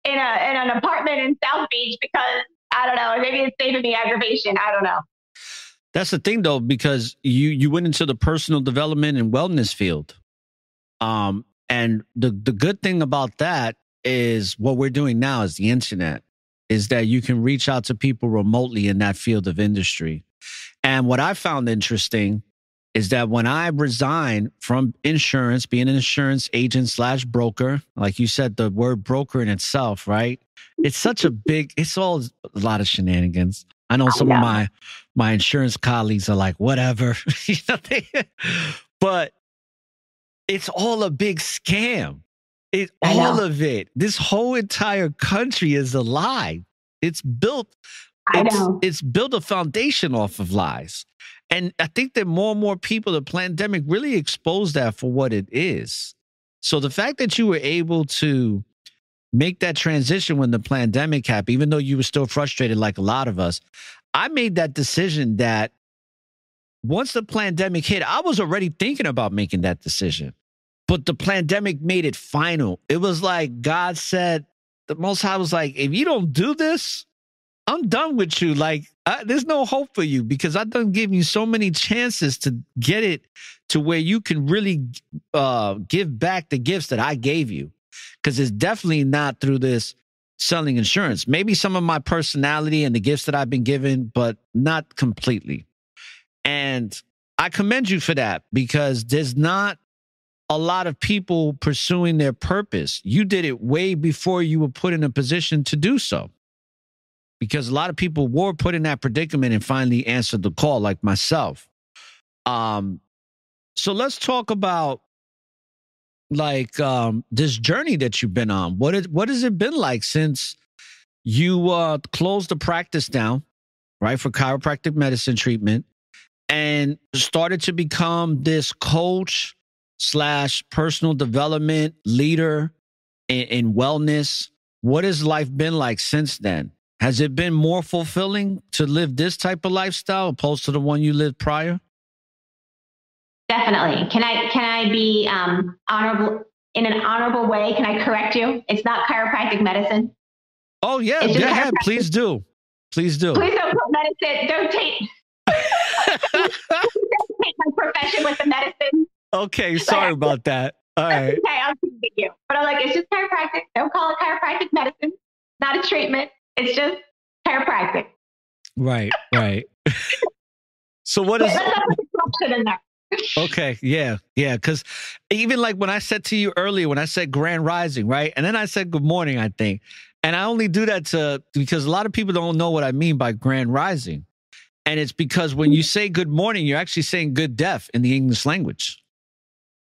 in an apartment in South Beach because, I don't know, maybe it's saving me aggravation. I don't know. That's the thing, though, because you went into the personal development and wellness field. And the good thing about that is what we're doing now is the internet, is that you can reach out to people remotely in that field of industry. And what I found interesting is that when I resigned from insurance, being an insurance agent / broker, like you said, the word broker in itself, right? It's all a lot of shenanigans. I know some of my insurance colleagues are like, whatever, but it's all a big scam. All of it. This whole entire country is a lie. It's built a foundation off of lies. And I think that more and more people, the pandemic really exposed that for what it is. So the fact that you were able to make that transition when the pandemic happened, even though you were still frustrated like a lot of us, I made that decision that once the pandemic hit, I was already thinking about making that decision. But the pandemic made it final. It was like God said, the Most High was like, if you don't do this, I'm done with you. Like, there's no hope for you, because I done give you so many chances to get it to where you can really give back the gifts that I gave you. Because it's definitely not through this selling insurance. Maybe some of my personality and the gifts that I've been given, but not completely. And I commend you for that, because there's not a lot of people pursuing their purpose. You did it way before you were put in a position to do so, because a lot of people were put in that predicament and finally answered the call, like myself. So let's talk about this journey that you've been on. What has it been like since you closed the practice down, right, for chiropractic medicine treatment, and started to become this coach / personal development leader in wellness? What has life been like since then? Has it been more fulfilling to live this type of lifestyle opposed to the one you lived prior? Definitely. Can I be honorable in an honorable way? Can I correct you? It's not chiropractic medicine. Oh yeah, go ahead. Please do. Please do. Please don't put medicine. Don't take my profession with the medicine. Okay, sorry about that. All right. Okay, I'll forgive you. But I'm like, it's just chiropractic. Don't call it chiropractic medicine. Not a treatment. It's just chiropractic. Right. So what is? Let's not put the corruption in there. Okay, yeah. Because even like when I said to you earlier, when I said grand rising, right? And then I said good morning, I think. And I only do that because a lot of people don't know what I mean by grand rising. And it's because when you say good morning, you're actually saying good death in the English language.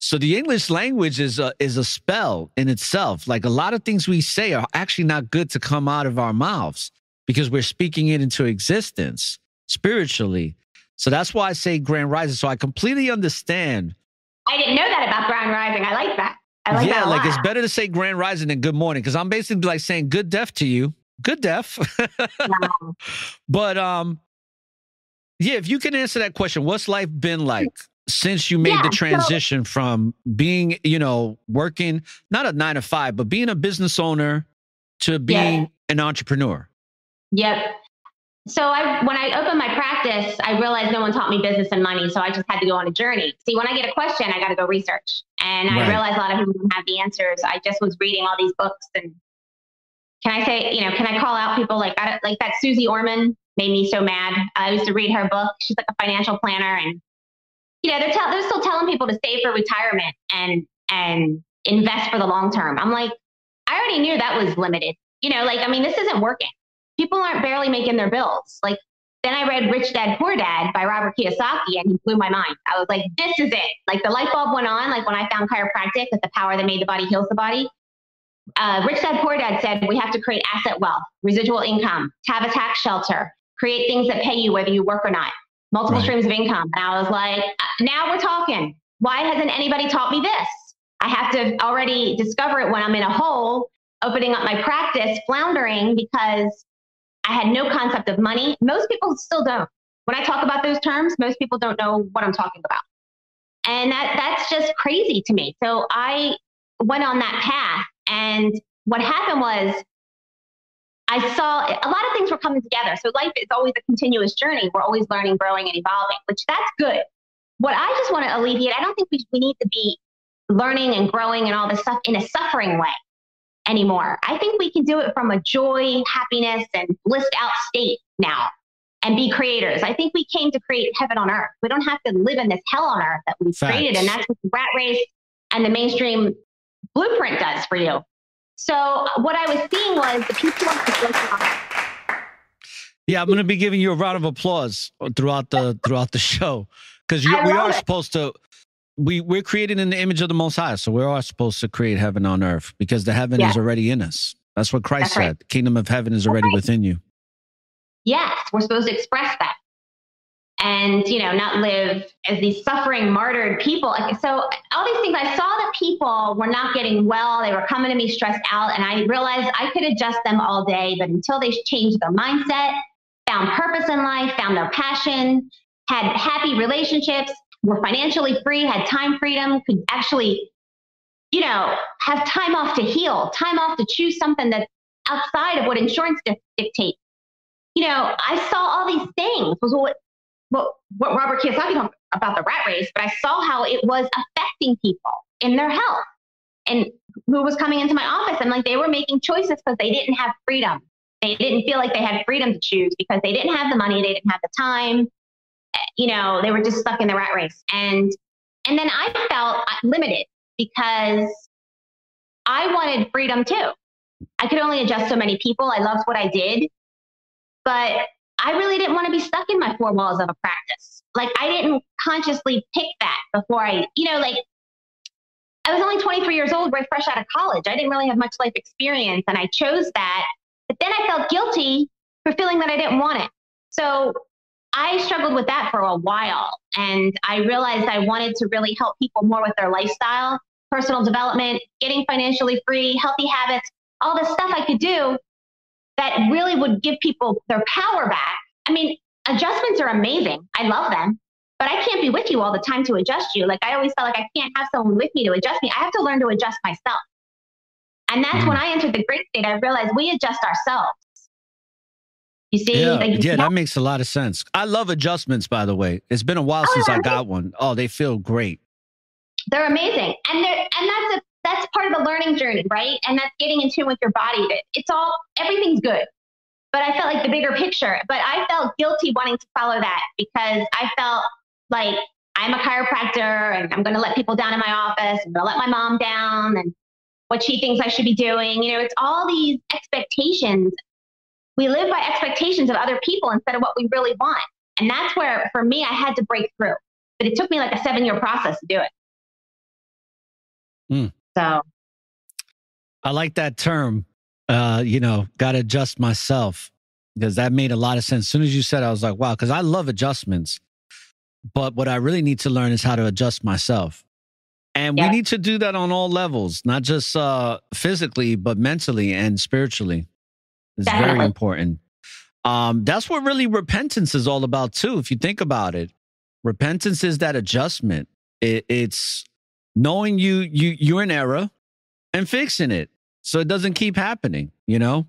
So the English language is a spell in itself. Like a lot of things we say are actually not good to come out of our mouths because we're speaking it into existence spiritually. So that's why I say grand rising. So I completely understand. I didn't know that about grand rising. I like that. Yeah, like it's better to say grand rising than good morning because I'm basically like saying good death to you. Good death. Wow. But yeah, if you can answer that question, what's life been like since you made the transition from being, working, not a 9-to-5, but being a business owner to being an entrepreneur? Yep. So when I opened my practice, I realized no one taught me business and money. So I just had to go on a journey. See, when I get a question, I got to go research. And I realized a lot of people don't have the answers. I just was reading all these books. And can I say, can I call out people like that Susie Orman made me so mad. I used to read her book. She's like a financial planner. And, they're still telling people to save for retirement and invest for the long term. I'm like, I already knew that was limited. This isn't working. People aren't barely making their bills. Like, then I read Rich Dad, Poor Dad by Robert Kiyosaki, and he blew my mind. I was like, this is it. Like, the light bulb went on, like when I found chiropractic, that the power that made the body heals the body. Rich Dad, Poor Dad said, we have to create asset wealth, residual income, have a tax shelter, create things that pay you whether you work or not, multiple streams of income. And I was like, now we're talking. Why hasn't anybody taught me this? I have to already discover it when I'm in a hole, opening up my practice, floundering because I had no concept of money. Most people still don't. When I talk about those terms, most people don't know what I'm talking about. And that's just crazy to me. So I went on that path. And what happened was I saw a lot of things were coming together. So life is always a continuous journey. We're always learning, growing, and evolving, which that's good. What I just want to alleviate, I don't think we need to be learning and growing and all this stuff in a suffering way anymore. I think we can do it from a joy, happiness, and blissed out state now and be creators. I think we came to create heaven on earth. We don't have to live in this hell on earth that we've created. And that's what the rat race and the mainstream blueprint does for you. So what I was seeing was the people Yeah, I'm going to be giving you a round of applause throughout the show because we are supposed to. We're created in the image of the Most High, so we are supposed to create heaven on earth because the heaven is already in us. That's what Christ said. Right. The kingdom of heaven is already within you. Yes, we're supposed to express that and, not live as these suffering, martyred people. So all these things, I saw that people were not getting well. They were coming to me stressed out, and I realized I could adjust them all day, but until they changed their mindset, found purpose in life, found their passion, had happy relationships, were financially free, had time freedom, could actually, have time off to heal, time off to choose something that's outside of what insurance dictates. I saw all these things. Was what Robert Kiyosaki talked about the rat race, but I saw how it was affecting people in their health and who was coming into my office. And like, they were making choices because they didn't have freedom. They didn't feel like they had freedom to choose because they didn't have the money. They didn't have the time. They were just stuck in the rat race. And then I felt limited because I wanted freedom too. I could only adjust so many people. I loved what I did, but I really didn't want to be stuck in my four walls of a practice. Like, I didn't consciously pick that before I was only 23 years old, right, fresh out of college. I didn't really have much life experience, and I chose that. But then I felt guilty for feeling that I didn't want it. So I struggled with that for a while, and I realized I wanted to really help people more with their lifestyle, personal development, getting financially free, healthy habits, all this stuff I could do that really would give people their power back. I mean, adjustments are amazing. I love them, but I can't be with you all the time to adjust you. Like I always felt like I can't have someone with me to adjust me. I have to learn to adjust myself. And that's when I entered the great state. I realized we adjust ourselves. You see? Yeah, that makes a lot of sense. I love adjustments, by the way. It's been a while since I got one. Oh, they feel great. They're amazing. And that's part of the learning journey, right? And that's getting in tune with your body. Everything's good. But I felt like the bigger picture. But I felt guilty wanting to follow that because I felt like I'm a chiropractor and I'm going to let people down in my office. I'm going to let my mom down and what she thinks I should be doing. You know, it's all these expectations. We live by expectations of other people instead of what we really want. And that's where, for me, I had to break through. But it took me like a 7-year process to do it. So I like that term, got to adjust myself, because that made a lot of sense. As soon as you said it, I was like, wow, because I love adjustments. But what I really need to learn is how to adjust myself. And we need to do that on all levels, not just physically, but mentally and spiritually. It's very important. That's what really repentance is all about, too, if you think about it. Repentance is that adjustment. It's knowing you're in error and fixing it so it doesn't keep happening, Yeah.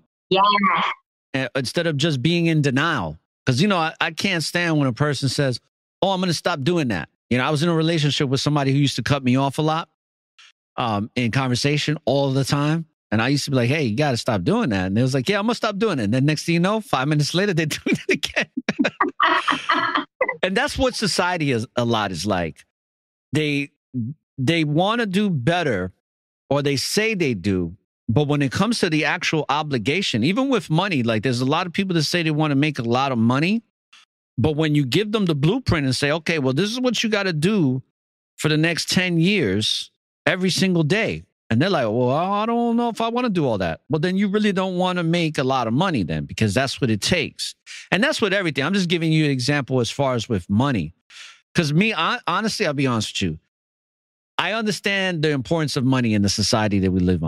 Instead of just being in denial. Because, I can't stand when a person says, oh, I'm going to stop doing that. I was in a relationship with somebody who used to cut me off a lot in conversation all the time. And I used to be like, hey, you got to stop doing that. And they was like, yeah, I'm going to stop doing it. And then next thing you know, 5 minutes later, they're doing it again. And that's what society is a lot is like. They want to do better, or they say they do. But when it comes to the actual obligation, even with money, like there's a lot of people that say they want to make a lot of money. But when you give them the blueprint and say, okay, well, this is what you got to do for the next 10 years, every single day. And they're like, well, I don't know if I want to do all that. Well, then you really don't want to make a lot of money then, because that's what it takes. And that's with everything. I'm just giving you an example as far as with money. Because honestly, I'll be honest with you. I understand the importance of money in the society that we live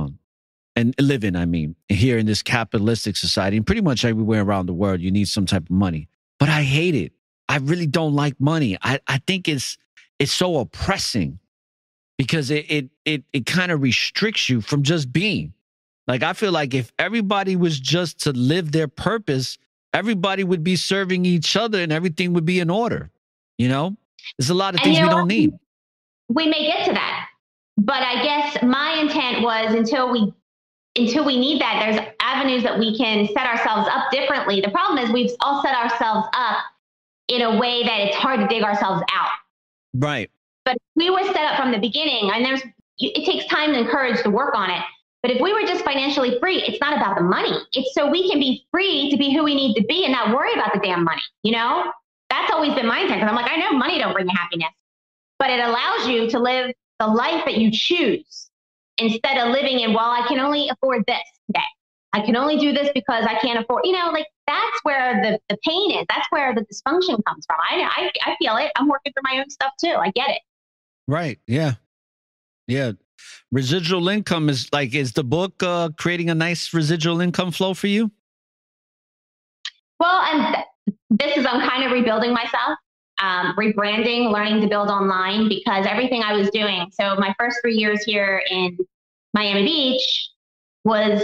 in, here in this capitalistic society, and pretty much everywhere around the world, you need some type of money. But I hate it. I really don't like money. I think it's so oppressing, because it kind of restricts you from just being. Like, I feel like if everybody was just to live their purpose, everybody would be serving each other and everything would be in order. There's a lot of things we don't need. We may get to that, but I guess my intent was until we need that, there's avenues that we can set ourselves up differently. The problem is we've all set ourselves up in a way that it's hard to dig ourselves out. Right. But if we were set up from the beginning, and it takes time and courage to work on it. But if we were just financially free, it's not about the money. It's so we can be free to be who we need to be and not worry about the damn money. That's always been my intent, because I'm like, I know money don't bring you happiness, but it allows you to live the life that you choose instead of living in, well, I can only afford this today. I can only do this because I can't afford, that's where the pain is. That's where the dysfunction comes from. I feel it. I'm working through my own stuff too. I get it. Right. Yeah. Yeah. Residual income is the book creating a nice residual income flow for you? Well, and I'm kind of rebuilding myself, rebranding, learning to build online, because everything I was doing. So my first 3 years here in Miami Beach was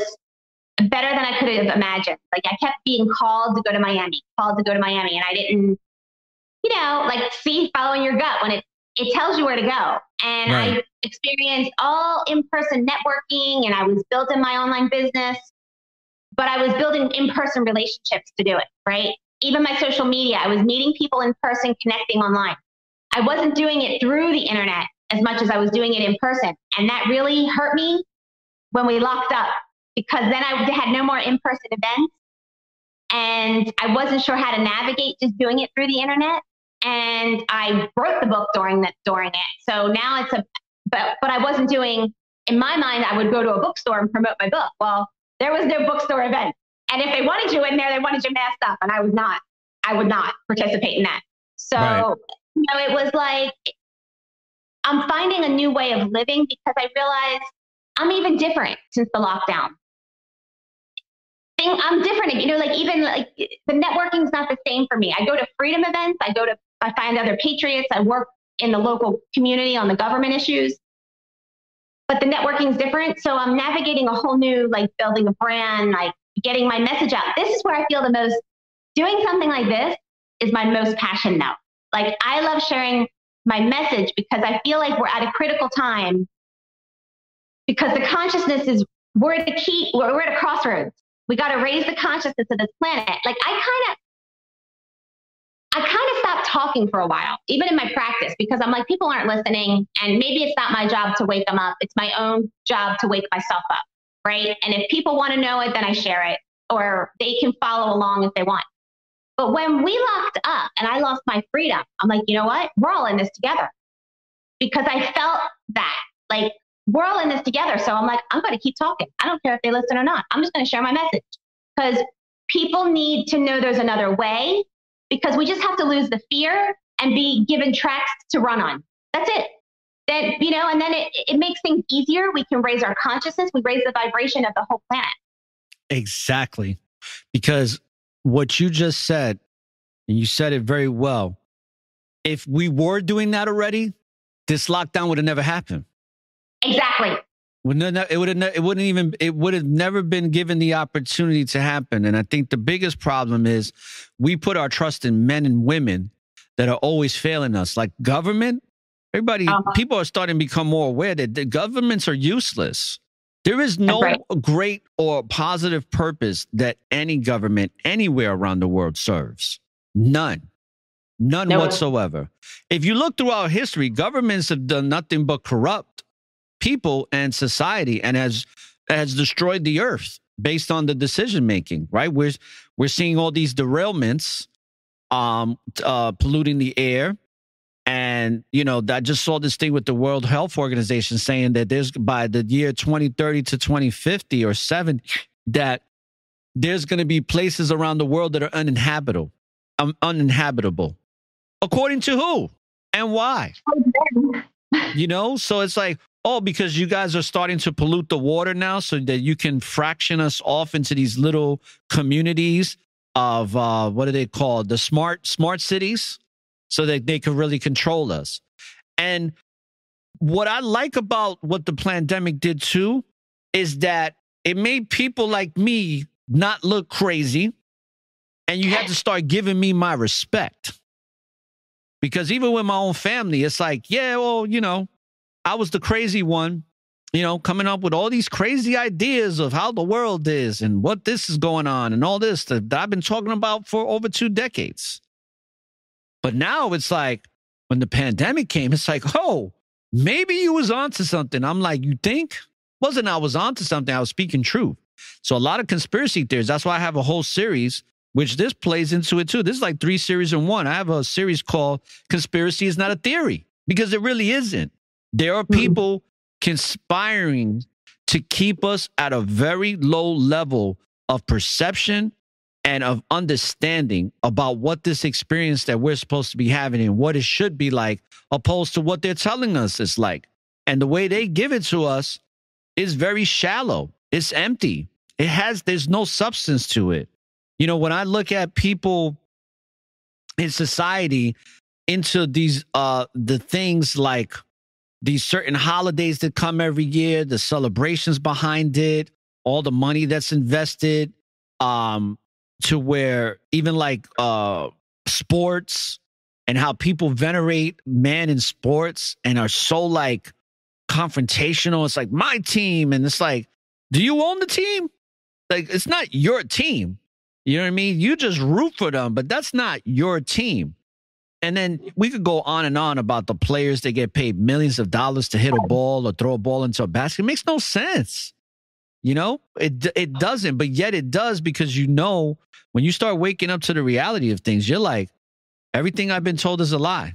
better than I could have imagined. Like, I kept being called to go to Miami. And I didn't, see following your gut when it tells you where to go. And right. I experienced all in-person networking, and I was building my online business, but I was building in-person relationships to do it, right? Even my social media, I was meeting people in person, connecting online. I wasn't doing it through the internet as much as I was doing it in person. And that really hurt me when we locked up, because then I had no more in-person events, and I wasn't sure how to navigate just doing it through the internet. And I wrote the book during it. So now but I wasn't doing, in my mind, I would go to a bookstore and promote my book. Well, there was no bookstore event. And if they wanted you in there, they wanted you masked up. And I would not participate in that. So, right. It was like, I'm finding a new way of living, because I realized I'm even different since the lockdown. I'm different. You know, like even like the networking's not the same for me. I go to freedom events. I find other patriots. I work in the local community on the government issues, but the networking's different. So I'm navigating a whole new, like building a brand, like getting my message out. This is where I feel the most, doing something like this is my most passion now. Like I love sharing my message because I feel like we're at a critical time because the consciousness is, we're at a crossroads. We got to raise the consciousness of this planet. Like I kind of stopped talking for a while, even in my practice, because I'm like, people aren't listening, and maybe it's not my job to wake them up. It's my own job to wake myself up, right? And if people want to know it, then I share it, or they can follow along if they want. But when we locked up and I lost my freedom, I'm like, you know what? We're all in this together, because I felt that, like, we're all in this together. So I'm like, I'm going to keep talking. I don't care if they listen or not. I'm just going to share my message, because people need to know there's another way, because we just have to lose the fear and be given tracks to run on. That's it. Then, you know, and then it makes things easier. We can raise our consciousness. We raise the vibration of the whole planet. Exactly. Because what you just said, and you said it very well, if we were doing that already, this lockdown would have never happened. Exactly. It would have never been given the opportunity to happen. And I think the biggest problem is we put our trust in men and women that are always failing us. Like government, people are starting to become more aware that the governments are useless. There is no great or positive purpose that any government anywhere around the world serves. None whatsoever. If you look throughout history, governments have done nothing but corrupt people and society, and has destroyed the earth based on the decision making. Right? We're seeing all these derailments, polluting the air, and you know, I just saw this thing with the World Health Organization saying that there's, by the year 2030 to 2050 or 7, that there's going to be places around the world that are uninhabitable. According to who and why? You know, so it's like, oh, because you guys are starting to pollute the water now so that you can fraction us off into these little communities of, what are they called? The smart cities, so that they can really control us. And what I like about what the pandemic did too is that it made people like me not look crazy. And you had to start giving me my respect. Because even with my own family, it's like, yeah, well, you know, I was the crazy one, you know, coming up with all these crazy ideas of how the world is and what this is going on and all this that I've been talking about for over 2 decades. But now it's like, when the pandemic came, it's like, oh, maybe you was onto something. I'm like, you think? Wasn't I was onto something. I was speaking truth. So a lot of conspiracy theories. That's why I have a whole series, which this plays into it too. This is like 3 series in one. I have a series called Conspiracy is Not a Theory, because it really isn't. There are people conspiring to keep us at a very low level of perception and of understanding about what this experience that we're supposed to be having and what it should be like, opposed to what they're telling us it's like. And the way they give it to us is very shallow. It's empty. There's no substance to it. You know, when I look at people in society into these, the things like these certain holidays that come every year, the celebrations behind it, all the money that's invested, to where even like sports and how people venerate men in sports and are so like confrontational. It's like my team. And it's like, do you own the team? Like, it's not your team. You know what I mean? You just root for them, but that's not your team. And then we could go on and on about the players that get paid millions of dollars to hit a ball or throw a ball into a basket. It makes no sense. You know, it doesn't, but yet it does, because, you know, when you start waking up to the reality of things, you're like, everything I've been told is a lie.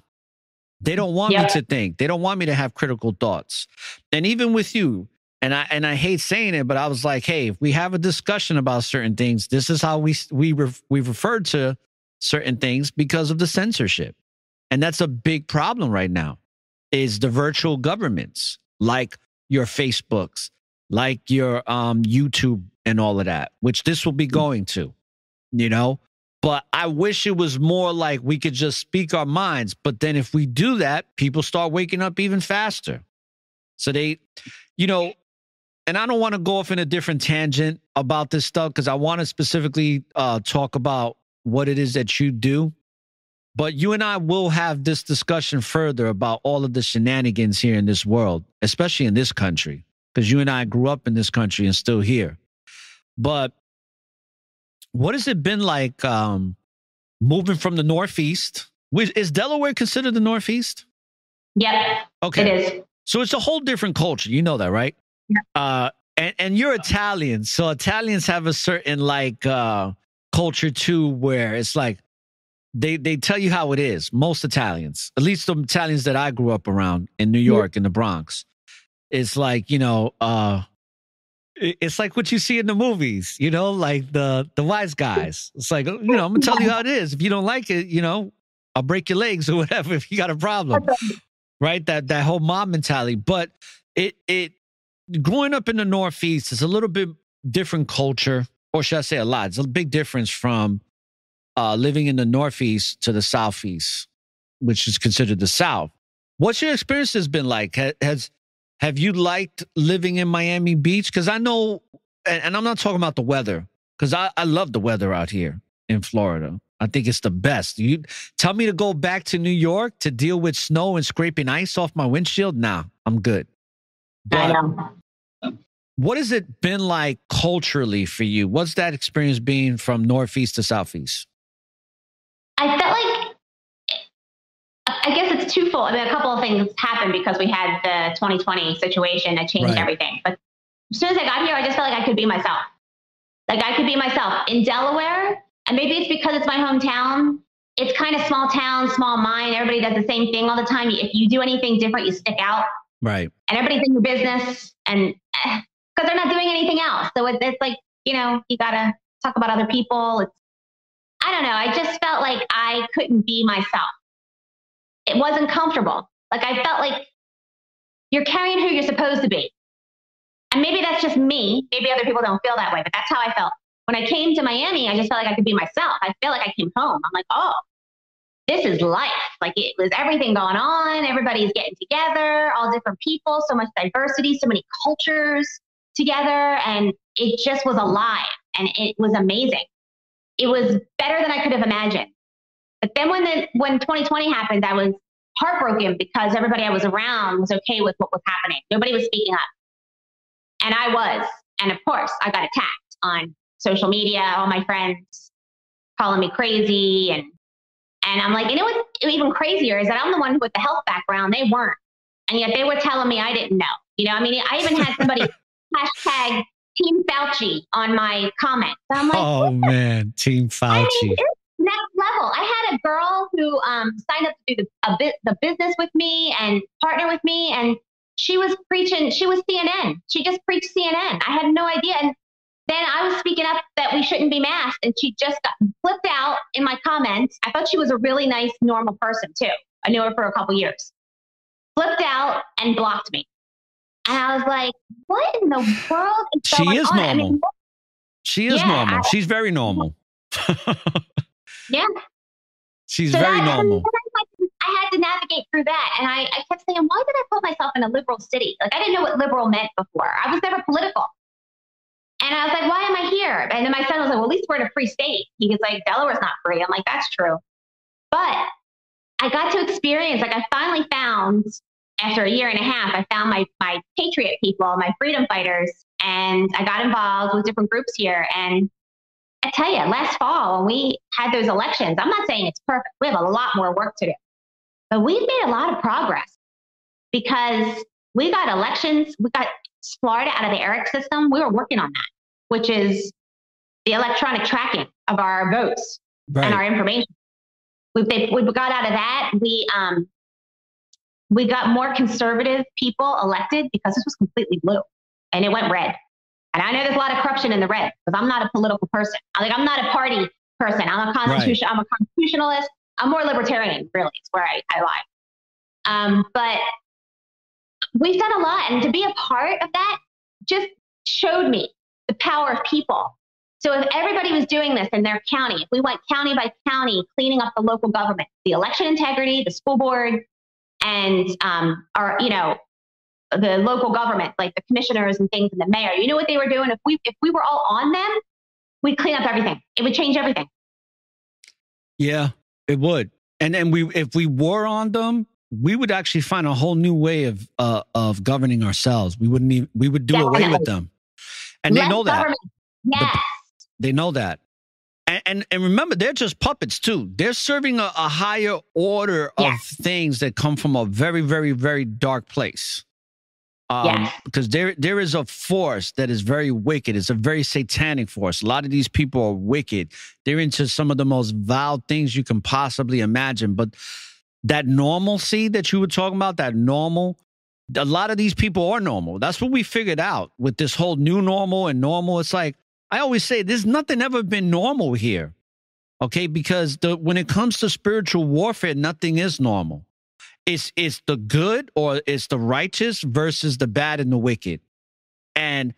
They don't want me to think. They don't want me to have critical thoughts. And even with you, and I hate saying it, but I was like, hey, if we have a discussion about certain things, this is how we referred to certain things because of the censorship. And that's a big problem right now, is the virtual governments, like your Facebooks, like your YouTube and all of that, which this will be going to, you know. But I wish it was more like we could just speak our minds. But then if we do that, people start waking up even faster. So they, you know, and I don't want to go off in a different tangent about this stuff because I want to specifically talk about what it is that you do. But you and I will have this discussion further about all of the shenanigans here in this world, especially in this country, because you and I grew up in this country and still here. But what has it been like moving from the Northeast? Is Delaware considered the Northeast? Yep. Okay. It is. So it's a whole different culture. You know that, right? Yeah. And you're Italian. So Italians have a certain like culture too, where it's like they tell you how it is. Most Italians, at least the Italians that I grew up around in New York, in the Bronx, it's like, you know, it's like what you see in the movies, you know, like the wise guys. It's like, you know, I'm gonna tell you how it is. If you don't like it, you know, I'll break your legs or whatever if you got a problem. Right? That whole mob mentality. But it growing up in the Northeast is a little bit different culture, or should I say a lot? It's a big difference from living in the Northeast to the Southeast, which is considered the South. What's your experience been like? Have you liked living in Miami Beach? Because I know, and I'm not talking about the weather, because I love the weather out here in Florida. I think it's the best. You tell me to go back to New York to deal with snow and scraping ice off my windshield? Nah, I'm good. But I know. what has it been like culturally for you? What's that experience been from Northeast to Southeast? I felt like, I guess it's twofold. I mean, a couple of things happened because we had the 2020 situation that changed everything. But as soon as I got here, I just felt like I could be myself. Like I could be myself in Delaware. And maybe it's because it's my hometown. It's kind of small town, small mind. Everybody does the same thing all the time. If you do anything different, you stick out. Right. And everybody's in your business, and because they're not doing anything else. So it's like, you know, you got to talk about other people. I don't know. I just felt like I couldn't be myself. It wasn't comfortable. Like I felt like you're carrying who you're supposed to be. And maybe that's just me. Maybe other people don't feel that way, but that's how I felt. When I came to Miami, I just felt like I could be myself. I feel like I came home. I'm like, oh, this is life. Like it was everything going on. Everybody's getting together, all different people, so much diversity, so many cultures together. And it just was alive and it was amazing. It was better than I could have imagined. But then when 2020 happened, I was heartbroken because everybody I was around was okay with what was happening. Nobody was speaking up. And I was. And of course, I got attacked on social media, all my friends calling me crazy. And I'm like, you know what's even crazier is that I'm the one with the health background. They weren't. And yet they were telling me I didn't know. You know, I mean, I even had somebody hashtag Team Fauci on my comments. And I'm like, oh man, Team Fauci. I mean, it's next level. I had a girl who signed up to do the business with me and partner with me. And she was preaching, she was CNN. She just preached CNN. I had no idea. And then I was speaking up that we shouldn't be masked, and she just got flipped out in my comments. I thought she was a really nice, normal person too. I knew her for a couple years. Flipped out and blocked me. And I was like, what in the world is going on? She is normal. I mean, she is normal. She's very normal. Yeah. She's very normal. I had to navigate through that. And I kept saying, why did I put myself in a liberal city? Like, I didn't know what liberal meant before. I was never political. And I was like, why am I here? And then my son was like, well, at least we're in a free state. He was like, Delaware's not free. I'm like, that's true. But I got to experience, like I finally found, after a year and a half, I found my patriot people, my freedom fighters. And I got involved with different groups here. And I tell you, last fall, when we had those elections, I'm not saying it's perfect. We have a lot more work to do. But we've made a lot of progress because we got elections. We got Florida out of the ERIC system. We were working on that, which is the electronic tracking of our votes and our information. We got out of that. We got more conservative people elected because this was completely blue and it went red. And I know there's a lot of corruption in the red because I'm not a political person. I'm not a party person. I'm a constitutionalist. I'm more libertarian, really, is where I lie. But we've done a lot. And to be a part of that, just showed me the power of people. So if everybody was doing this in their county, if we went county by county, cleaning up the local government, the election integrity, the school board, and the local government, like the commissioners and things, and the mayor, you know what they were doing? If we were all on them, we'd clean up everything. It would change everything. Yeah, it would. And then if we were on them, we would actually find a whole new way of governing ourselves. We would do away with them, and they know that. Yes. They know that. And remember, they're just puppets too. They're serving a higher order of things that come from a very, very, very dark place. Because there is a force that is very wicked. It's a very satanic force. A lot of these people are wicked. They're into some of the most vile things you can possibly imagine. But that normalcy that you were talking about, a lot of these people are normal. That's what we figured out with this whole new normal and normal. It's like, I always say, there's nothing ever been normal here, okay? Because when it comes to spiritual warfare, nothing is normal. It's the good or it's the righteous versus the bad and the wicked. And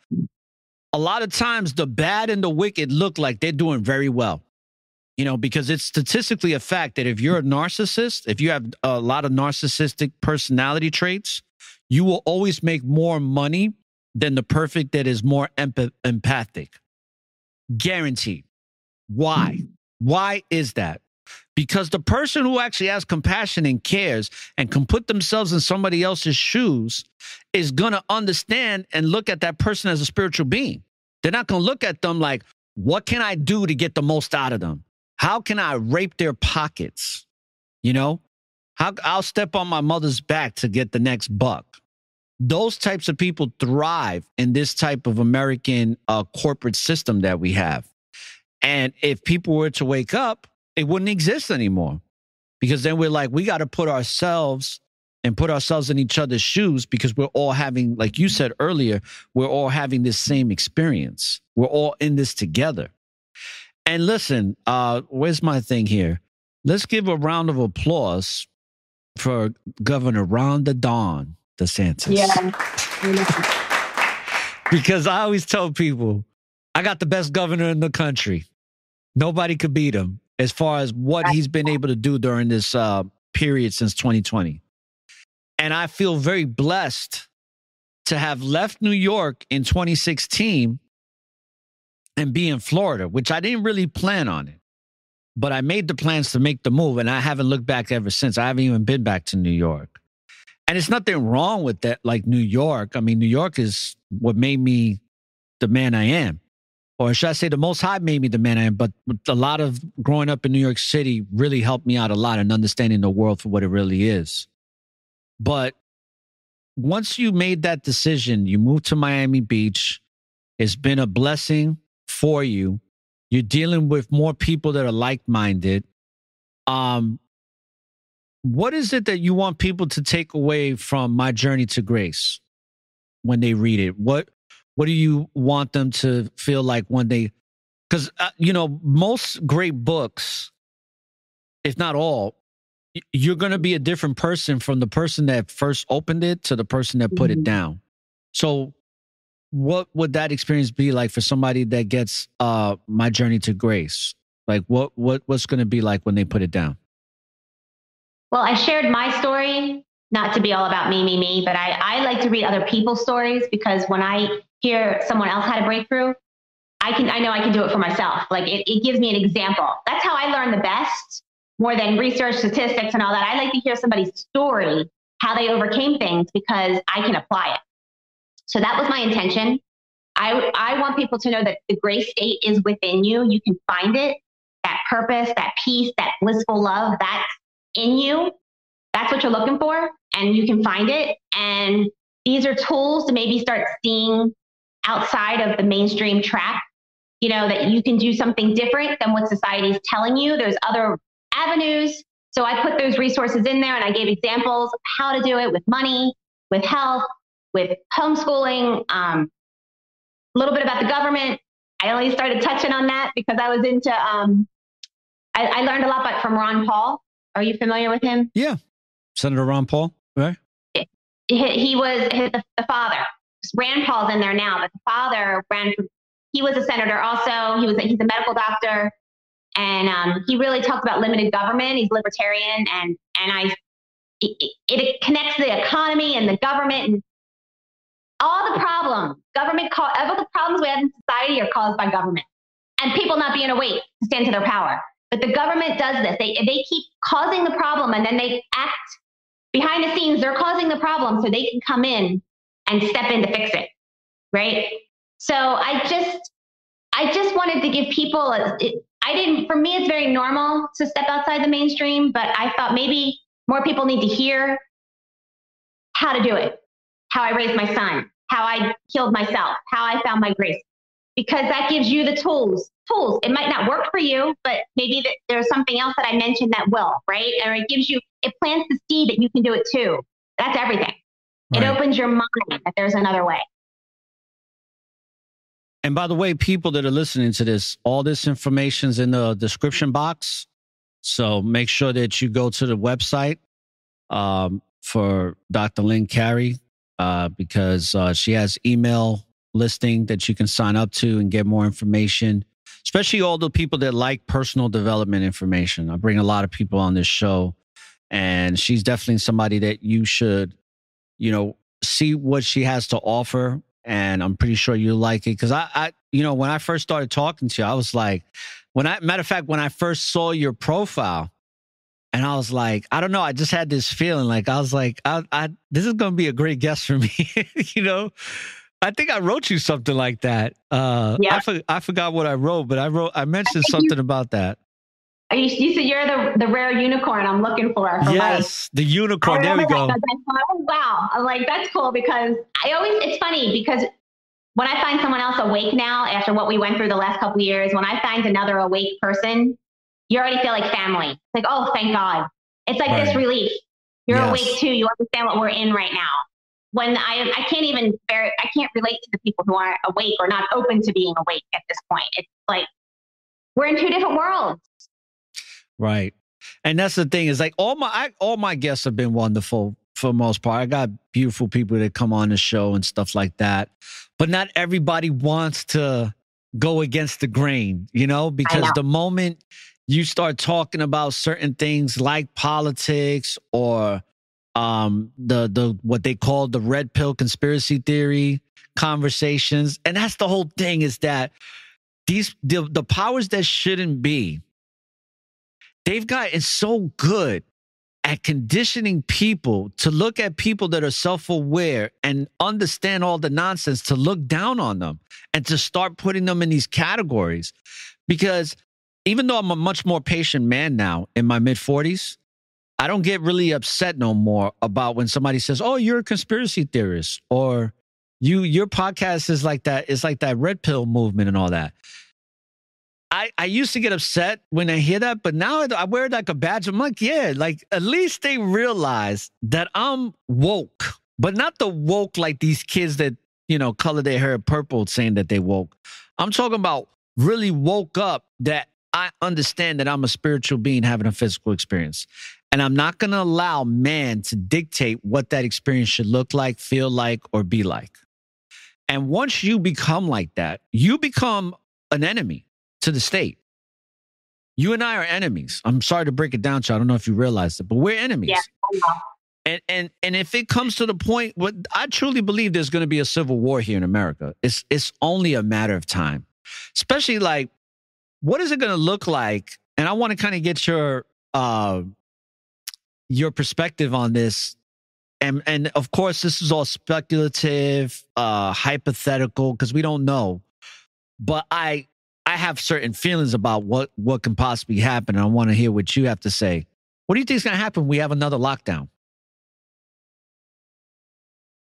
a lot of times the bad and the wicked look like they're doing very well, because it's statistically a fact that if you're a narcissist, if you have a lot of narcissistic personality traits, you will always make more money than the perfect that is more empathic. Guaranteed. Why? Why is that? Because the person who actually has compassion and cares and can put themselves in somebody else's shoes is going to understand and look at that person as a spiritual being. They're not going to look at them like, what can I do to get the most out of them? How can I rape their pockets? I'll step on my mother's back to get the next buck. Those types of people thrive in this type of American corporate system that we have. And if people were to wake up, it wouldn't exist anymore, because then we're like, we got to put ourselves in each other's shoes, because we're all having, like you said earlier, we're all having this same experience. We're all in this together. And listen, where's my thing here? Let's give a round of applause for Governor Rhonda Dawn DeSantis. Yeah. Because I always tell people, I got the best governor in the country. Nobody could beat him as far as what he's been able to do during this period since 2020. And I feel very blessed to have left New York in 2016 and be in Florida, which I didn't really plan on it. But I made the plans to make the move, and I haven't looked back ever since. I haven't even been back to New York. And it's nothing wrong with that, like New York. I mean, New York is what made me the man I am. Or should I say the Most High made me the man I am. But a lot of growing up in New York City really helped me out a lot in understanding the world for what it really is. But once you made that decision, you moved to Miami Beach. It's been a blessing for you. You're dealing with more people that are like-minded. What is it that you want people to take away from My Journey to Grace when they read it? What do you want them to feel like when they... Because, most great books, if not all, you're going to be a different person from the person that first opened it to the person that put it down. So what would that experience be like for somebody that gets My Journey to Grace? Like what's going to be like when they put it down? Well, I shared my story, not to be all about me, but I like to read other people's stories, because when I hear someone else had a breakthrough, I know I can do it for myself. Like it gives me an example. That's how I learn the best, more than research, statistics, and all that. I like to hear somebody's story, how they overcame things, because I can apply it. So that was my intention. I want people to know that the grace state is within you. You can find it, that purpose, that peace, that blissful love, that's in you. That's what you're looking for, and you can find it. And these are tools to maybe start seeing outside of the mainstream track, that you can do something different than what society is telling you. There's other avenues. So I put those resources in there, and I gave examples of how to do it with money, with health, with homeschooling, a little bit about the government. I only started touching on that because I was into, I learned a lot from Ron Paul. Are you familiar with him? Yeah. Senator Ron Paul, right? He was the father. Rand Paul's in there now, but the father he was a senator also. He's a medical doctor. And he really talks about limited government. He's libertarian. And it connects the economy and the government and all the problems. All the problems we have in society are caused by government and people not being awake to stand to their power. But the government does this. They keep causing the problem, and then they act behind the scenes. They're causing the problem so they can come in and step in to fix it, right? So I just wanted to give people. For me, it's very normal to step outside the mainstream, but I thought maybe more people need to hear how to do it, how I raised my son, how I healed myself, how I found my grace, because that gives you the tools. It might not work for you, but maybe there's something else that I mentioned that will, right? Or it plants the seed that you can do it too. That's everything. Right. It opens your mind that there's another way. And by the way, people that are listening to this, all this information's in the description box. So make sure that you go to the website for Dr. Lynn Carey because she has email listing that you can sign up to and get more information, especially all the people that like personal development information. I bring a lot of people on this show, and she's definitely somebody that you should, see what she has to offer. And I'm pretty sure you like it because I when I first started talking to you, I was like, matter of fact, when I first saw your profile, and I was like, I don't know, I just had this feeling like I was like, this is going to be a great guest for me, I think I wrote you something like that. Yeah. I forgot what I wrote, but I mentioned something about that. You said you're the rare unicorn I'm looking for. Yes, the unicorn. There we go. Wow. I'm like, that's cool because it's funny because when I find someone else awake now after what we went through the last couple of years, when I find another awake person, you already feel like family. It's like, oh, thank God. It's like this relief. You're awake too. You understand what we're in right now. When I can't relate to the people who aren't awake or not open to being awake at this point. It's like we're in two different worlds. Right. And that's the thing is like all my guests have been wonderful for the most part. I got beautiful people that come on the show and stuff like that. But not everybody wants to go against the grain, because the moment you start talking about certain things like politics or the what they call the red pill conspiracy theory conversations, and that's the whole thing is that the powers that shouldn't be, they've gotten so good at conditioning people to look at people that are self-aware and understand all the nonsense, to look down on them and to start putting them in these categories. Because even though I'm a much more patient man now in my mid-40s, I don't get really upset no more about when somebody says, oh, you're a conspiracy theorist, or your podcast is like that. It's like that red pill movement and all that. I used to get upset when I hear that, but now I wear it like a badge. I'm like, yeah, like at least they realize that I'm woke, but not the woke like these kids that, color their hair purple saying that they woke. I'm talking about really woke up that I understand that I'm a spiritual being having a physical experience. And I'm not going to allow man to dictate what that experience should look like, feel like, or be like. And once you become like that, you become an enemy to the state. You and I are enemies. I'm sorry to break it down to you. I don't know if you realize it, but we're enemies. Yeah, and if it comes to the point, I truly believe there's going to be a civil war here in America. It's only a matter of time. Especially like, what is it going to look like? And I want to kind of get your perspective on this. And of course, this is all speculative, hypothetical, because we don't know. But I have certain feelings about what can possibly happen. And I want to hear what you have to say. What do you think is going to happen when we have another lockdown?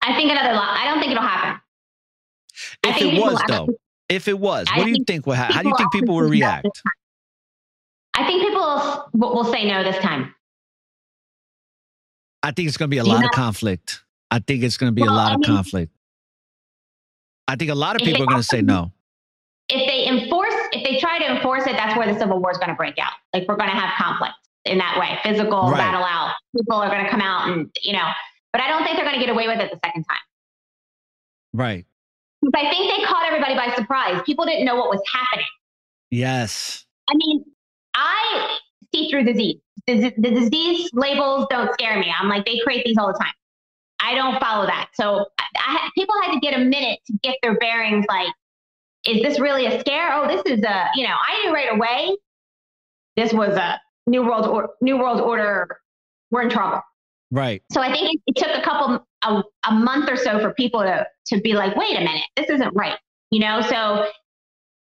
I don't think it'll happen. If it was, what do you think will happen? How do you think people will react? I think people will say no this time. I think it's going to be a lot of conflict. I think it's going to be a lot of conflict. I think a lot of people are going to say no. If they try to enforce it, that's where the civil war is going to break out. Like we're going to have conflict in that way, physical battle out. People are going to come out and, but I don't think they're going to get away with it the second time. Right. Because I think they caught everybody by surprise. People didn't know what was happening. Yes. I mean, I see through disease. The disease labels don't scare me. I'm like, they create these all the time. I don't follow that. So people had to get a minute to get their bearings. Like, is this really a scare? Oh, this is I knew right away this was a New World Order. We're in trouble. Right. So I think it took a month or so for people to be like, wait a minute, this isn't right. So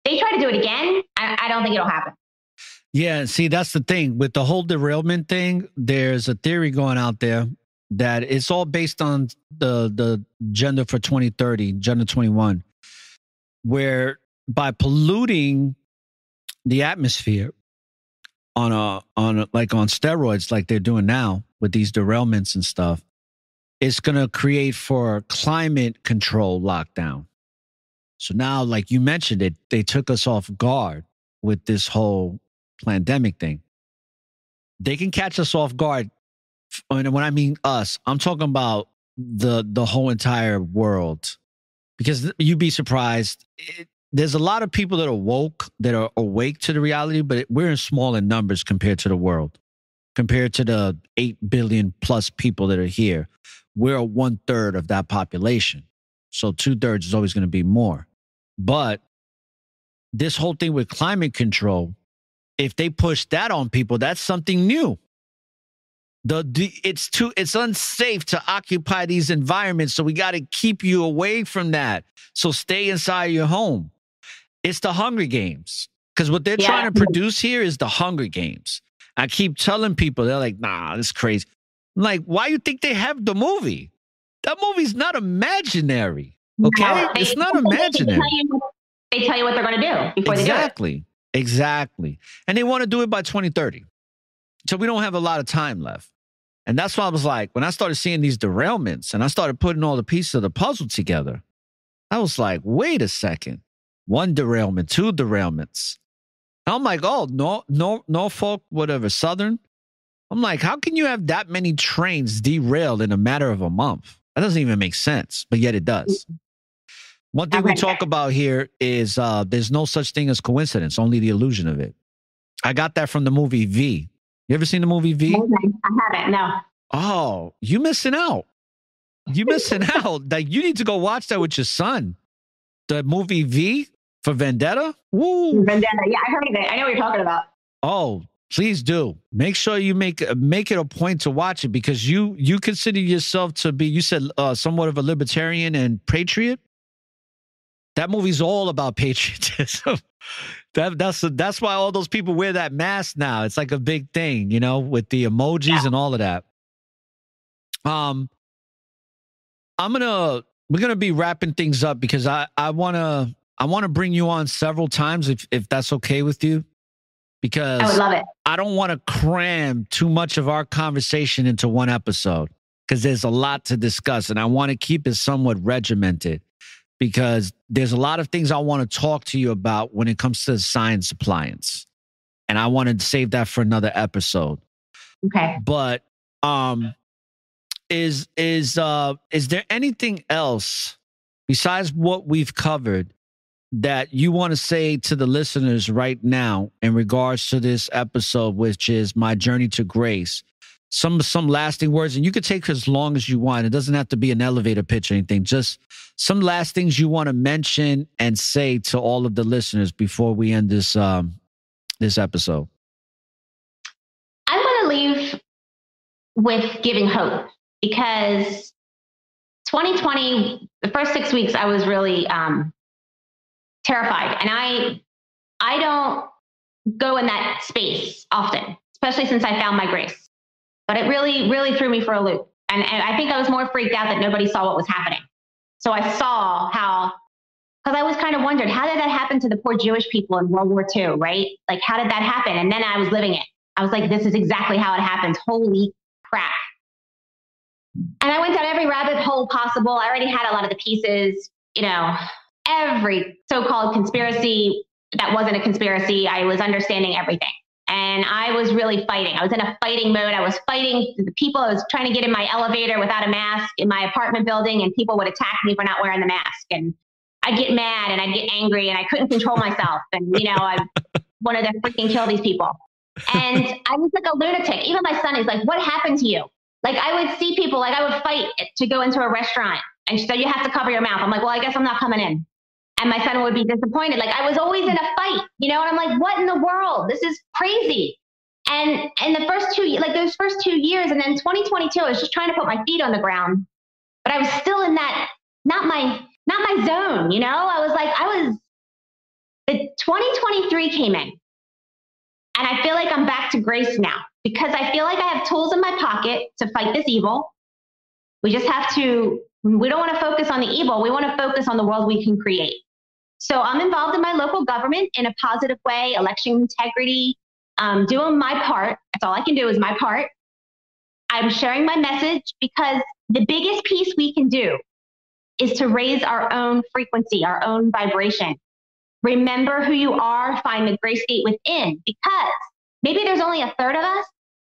they try to do it again. I don't think it'll happen. Yeah. See, that's the thing with the whole derailment thing. There's a theory going out there that it's all based on the agenda for 2030, Agenda 21, where by polluting the atmosphere on steroids like they're doing now with these derailments and stuff, it's going to create for climate control lockdown. So now, like you mentioned it, they took us off guard with this whole pandemic thing. They can catch us off guard. And when I mean us, I'm talking about the whole entire world, because you'd be surprised. There's a lot of people that are woke, that are awake to the reality, but we're in smaller numbers compared to the world, compared to the 8 billion plus people that are here. We're 1/3 of that population. So 2/3 is always going to be more. But this whole thing with climate control, if they push that on people, that's something new. It's unsafe to occupy these environments, so we got to keep you away from that. So stay inside your home. It's the Hunger Games, because what they're trying to produce here is the Hunger Games. I keep telling people, they're like, nah, this is crazy. I'm like, why you think they have the movie? That movie's not imaginary. Okay, no, it's not imaginary. They tell you what they're going to do before they do it. Exactly. And they want to do it by 2030. So we don't have a lot of time left. And that's why I was like, when I started seeing these derailments and I started putting all the pieces of the puzzle together, I was like, wait a second. 1 derailment, 2 derailments. And I'm like, oh, Norfolk, whatever, Southern. I'm like, how can you have that many trains derailed in a matter of a month? That doesn't even make sense, but yet it does. One thing we talk about here is there's no such thing as coincidence, only the illusion of it. I got that from the movie V. You ever seen the movie V? I haven't, no. Oh, you missing out. You missing out. Like, you need to go watch that with your son. The movie V for Vendetta. Woo. Vendetta, yeah, I heard of it. I know what you're talking about. Oh, please do. Make sure you make it a point to watch it, because you consider yourself to be, you said somewhat of a libertarian and patriot. That movie's all about patriotism. That's why all those people wear that mask now. It's like a big thing, with the emojis and all of that. We're gonna be wrapping things up, because I wanna bring you on several times if that's okay with you, because I would love it. I don't want to cram too much of our conversation into one episode, because there's a lot to discuss, and I want to keep it somewhat regimented, because there's a lot of things I want to talk to you about when it comes to science appliance, and I want to save that for another episode. Okay. But is there anything else besides what we've covered that you want to say to the listeners right now in regards to this episode, which is my journey to grace? Some lasting words, and you could take as long as you want. It doesn't have to be an elevator pitch or anything. Just some last things you want to mention and say to all of the listeners before we end this episode. I want to leave with giving hope, because 2020, the first 6 weeks, I was really terrified, and I don't go in that space often, especially since I found my grace. But it really, really threw me for a loop. And I think I was more freaked out that nobody saw what was happening. So I saw because I was kind of wondered, how did that happen to the poor Jewish people in World War II, right? Like, how did that happen? And then I was living it. I was like, this is exactly how it happens. Holy crap. And I went down every rabbit hole possible. I already had a lot of the pieces, every so-called conspiracy that wasn't a conspiracy. I was understanding everything. And And I was really fighting. I was in a fighting mode. I was fighting the people. I was trying to get in my elevator without a mask in my apartment building, and people would attack me for not wearing the mask. And I'd get mad and I'd get angry and I couldn't control myself. And, I wanted to freaking kill these people. And I was like a lunatic. Even my son is like, what happened to you? Like, I would see people, like I would fight to go into a restaurant. And she said, you have to cover your mouth. I'm like, well, I guess I'm not coming in. And my son would be disappointed. Like, I was always in a fight, and I'm like, what in the world? This is crazy. And the first those first 2 years, and then 2022, I was just trying to put my feet on the ground, but I was still in that, not my zone, the 2023 came in, and I feel like I'm back to grace now, because I feel like I have tools in my pocket to fight this evil. We just have to, we don't want to focus on the evil. We want to focus on the world we can create. So I'm involved in my local government in a positive way, election integrity, doing my part. That's all I can do is my part. I'm sharing my message, because the biggest piece we can do is to raise our own frequency, our own vibration. Remember who you are, find the grace state within, because maybe there's only a third of us,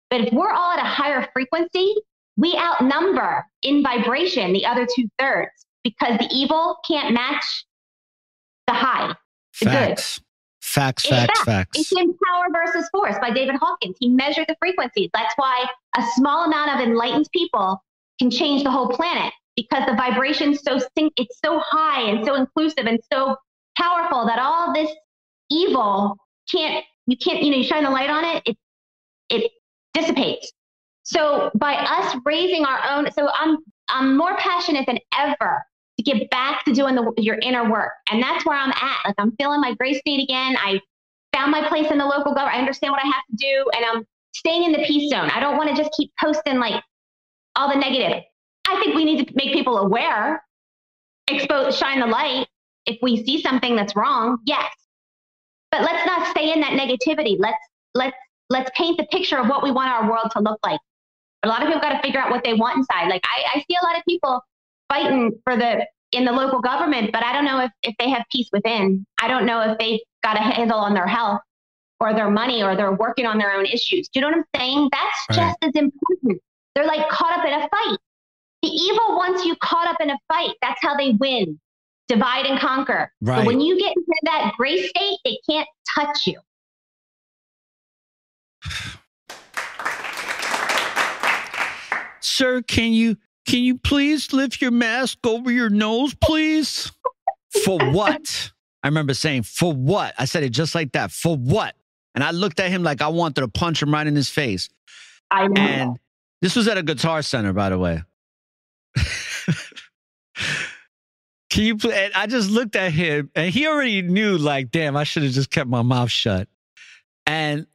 but if we're all at a higher frequency, we outnumber in vibration the other 2/3, because the evil can't match the high, the Facts. good. Facts. It's in Power versus Force by David Hawkins. He measured the frequencies. That's why a small amount of enlightened people can change the whole planet, because the vibration's it's so high and so inclusive and so powerful that all this evil you shine the light on it, it dissipates. So by us raising our own, so I'm more passionate than ever to get back to doing your inner work. And that's where I'm at. Like, I'm feeling my grace state again. I found my place in the local government. I understand what I have to do, and I'm staying in the peace zone. I don't want to just keep posting like all the negative. I think we need to make people aware, shine the light. If we see something that's wrong, yes. But let's not stay in that negativity. Let's paint the picture of what we want our world to look like. A lot of people got to figure out what they want inside. Like, I see a lot of people fighting in the local government, but I don't know if they have peace within. I don't know if they've got a handle on their health or their money, or they're working on their own issues. Do you know what I'm saying? That's just as important. They're like caught up in a fight. The evil wants you caught up in a fight. That's how they win. Divide and conquer. Right. But when you get into that grace state, they can't touch you. Sir, can you please lift your mask over your nose, please? For what? I remember saying, for what? I said it just like that. For what? And I looked at him like I wanted to punch him right in his face. I know. And this was at a Guitar Center, by the way. And I just looked at him, and he already knew, like, damn, I should have just kept my mouth shut. And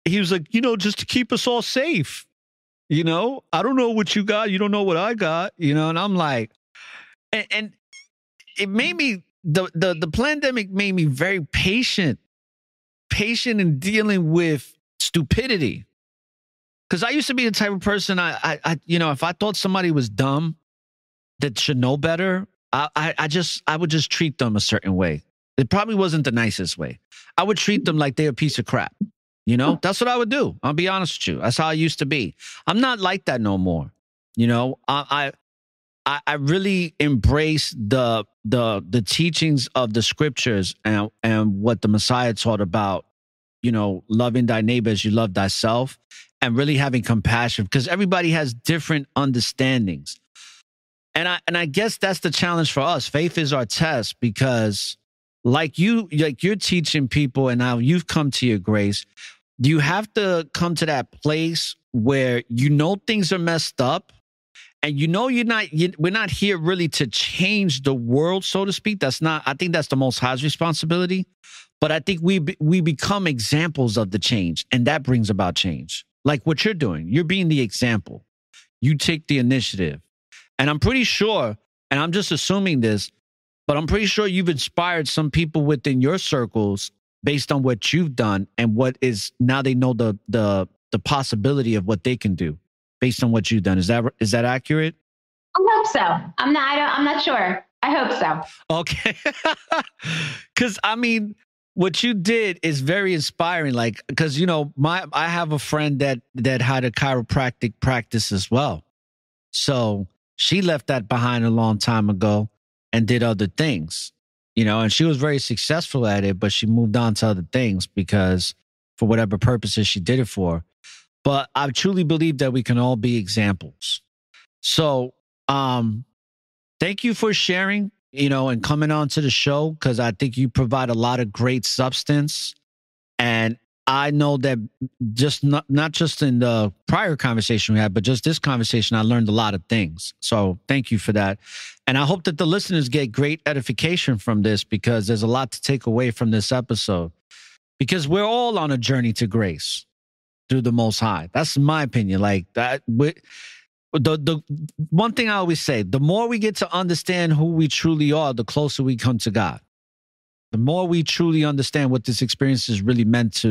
he was like, just to keep us all safe. I don't know what you got. You don't know what I got, and I'm like, and it made me, the pandemic made me very patient in dealing with stupidity. Because I used to be the type of person, I if I thought somebody was dumb that should know better, I would just treat them a certain way. It probably wasn't the nicest way. I would treat them like they're a piece of crap. That's what I would do. I'll be honest with you. That's how I used to be. I'm not like that no more. I really embrace the teachings of the scriptures and what the Messiah taught about, loving thy neighbor as you love thyself, and really having compassion, because everybody has different understandings. And I guess that's the challenge for us. Faith is our test, because you're teaching people, and now you've come to your grace. You have to come to that place where things are messed up, and we're not here really to change the world, so to speak. I think that's the Most High's responsibility. But I think we become examples of the change, and that brings about change. Like what you're doing. You're being the example. You take the initiative. And I'm pretty sure, and I'm just assuming this, but I'm pretty sure you've inspired some people within your circles based on what you've done, and what is now they know the possibility of what they can do based on what you've done. Is that accurate? I hope so. I'm not sure. I hope so. Okay. Because what you did is very inspiring. Like, because I have a friend that had a chiropractic practice as well. So she left that behind a long time ago and did other things, and she was very successful at it, but she moved on to other things because for whatever purposes she did it for. But I truly believe that we can all be examples. So, thank you for sharing, and coming on to the show, because I think you provide a lot of great substance. And I know that just not just in the prior conversation we had, but just this conversation, I learned a lot of things. So thank you for that. And I hope that the listeners get great edification from this, because there's a lot to take away from this episode, because we're all on a journey to grace through the Most High. That's my opinion. Like that. The one thing I always say, the more we get to understand who we truly are, the closer we come to God. The more we truly understand what this experience is really meant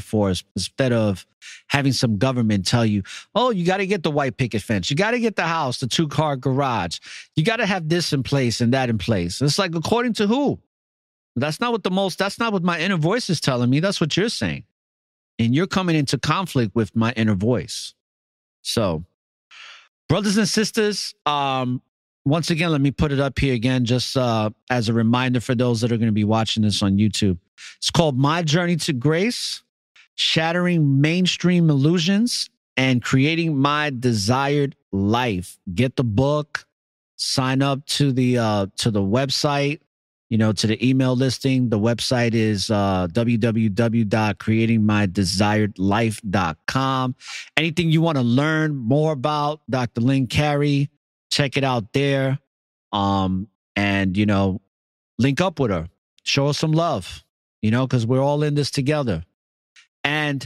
for us, instead of having some government tell you, oh, you got to get the white picket fence. You got to get the house, the 2-car garage. You got to have this in place and that in place. It's like, according to who? That's not what my inner voice is telling me. That's what you're saying. And you're coming into conflict with my inner voice. So, brothers and sisters, once again, let me put it up here again, just as a reminder for those that are going to be watching this on YouTube. It's called My Journey to Grace, Shattering Mainstream Illusions and Creating My Desired Life. Get the book, sign up to the website, to the email listing. The website is www.creatingmydesiredlife.com. Anything you want to learn more about Dr. Lynn Carey, check it out there. And, link up with her. Show her some love, because we're all in this together. And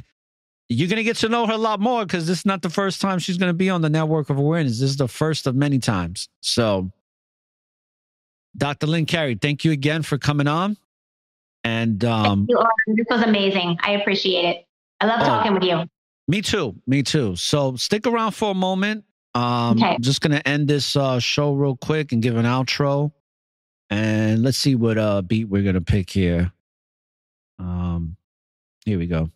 you're going to get to know her a lot more, because this is not the first time she's going to be on the Network of Awareness. This is the first of many times. So, Dr. Lynn Carey, thank you again for coming on. And thank you, this was amazing. I appreciate it. I love talking with you. Me too. So stick around for a moment. Okay. I'm just going to end this show real quick and give an outro. And let's see what beat we're going to pick here. Here we go.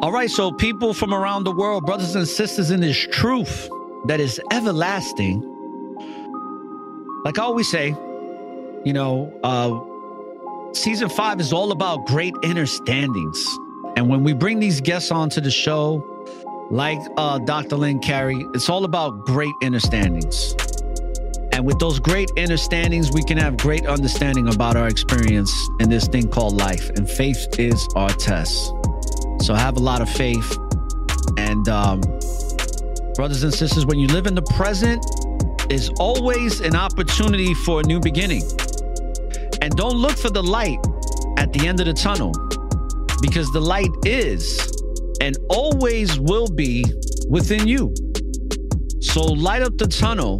All right, so people from around the world, brothers and sisters in this truth that is everlasting. Like I always say, season 5 is all about great understandings. And when we bring these guests onto the show, like Dr. Lynn Carey, it's all about great understandings. And with those great understandings, we can have great understanding about our experience in this thing called life. And faith is our test. So have a lot of faith. And brothers and sisters, when you live in the present, is always an opportunity for a new beginning. And don't look for the light at the end of the tunnel, because the light is and always will be within you. So light up the tunnel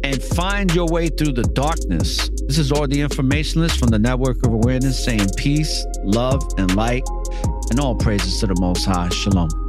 and find your way through the darkness. This is Orr the Informationalist from the Network of Awareness, saying peace, love, and light, and all praises to the Most High. Shalom.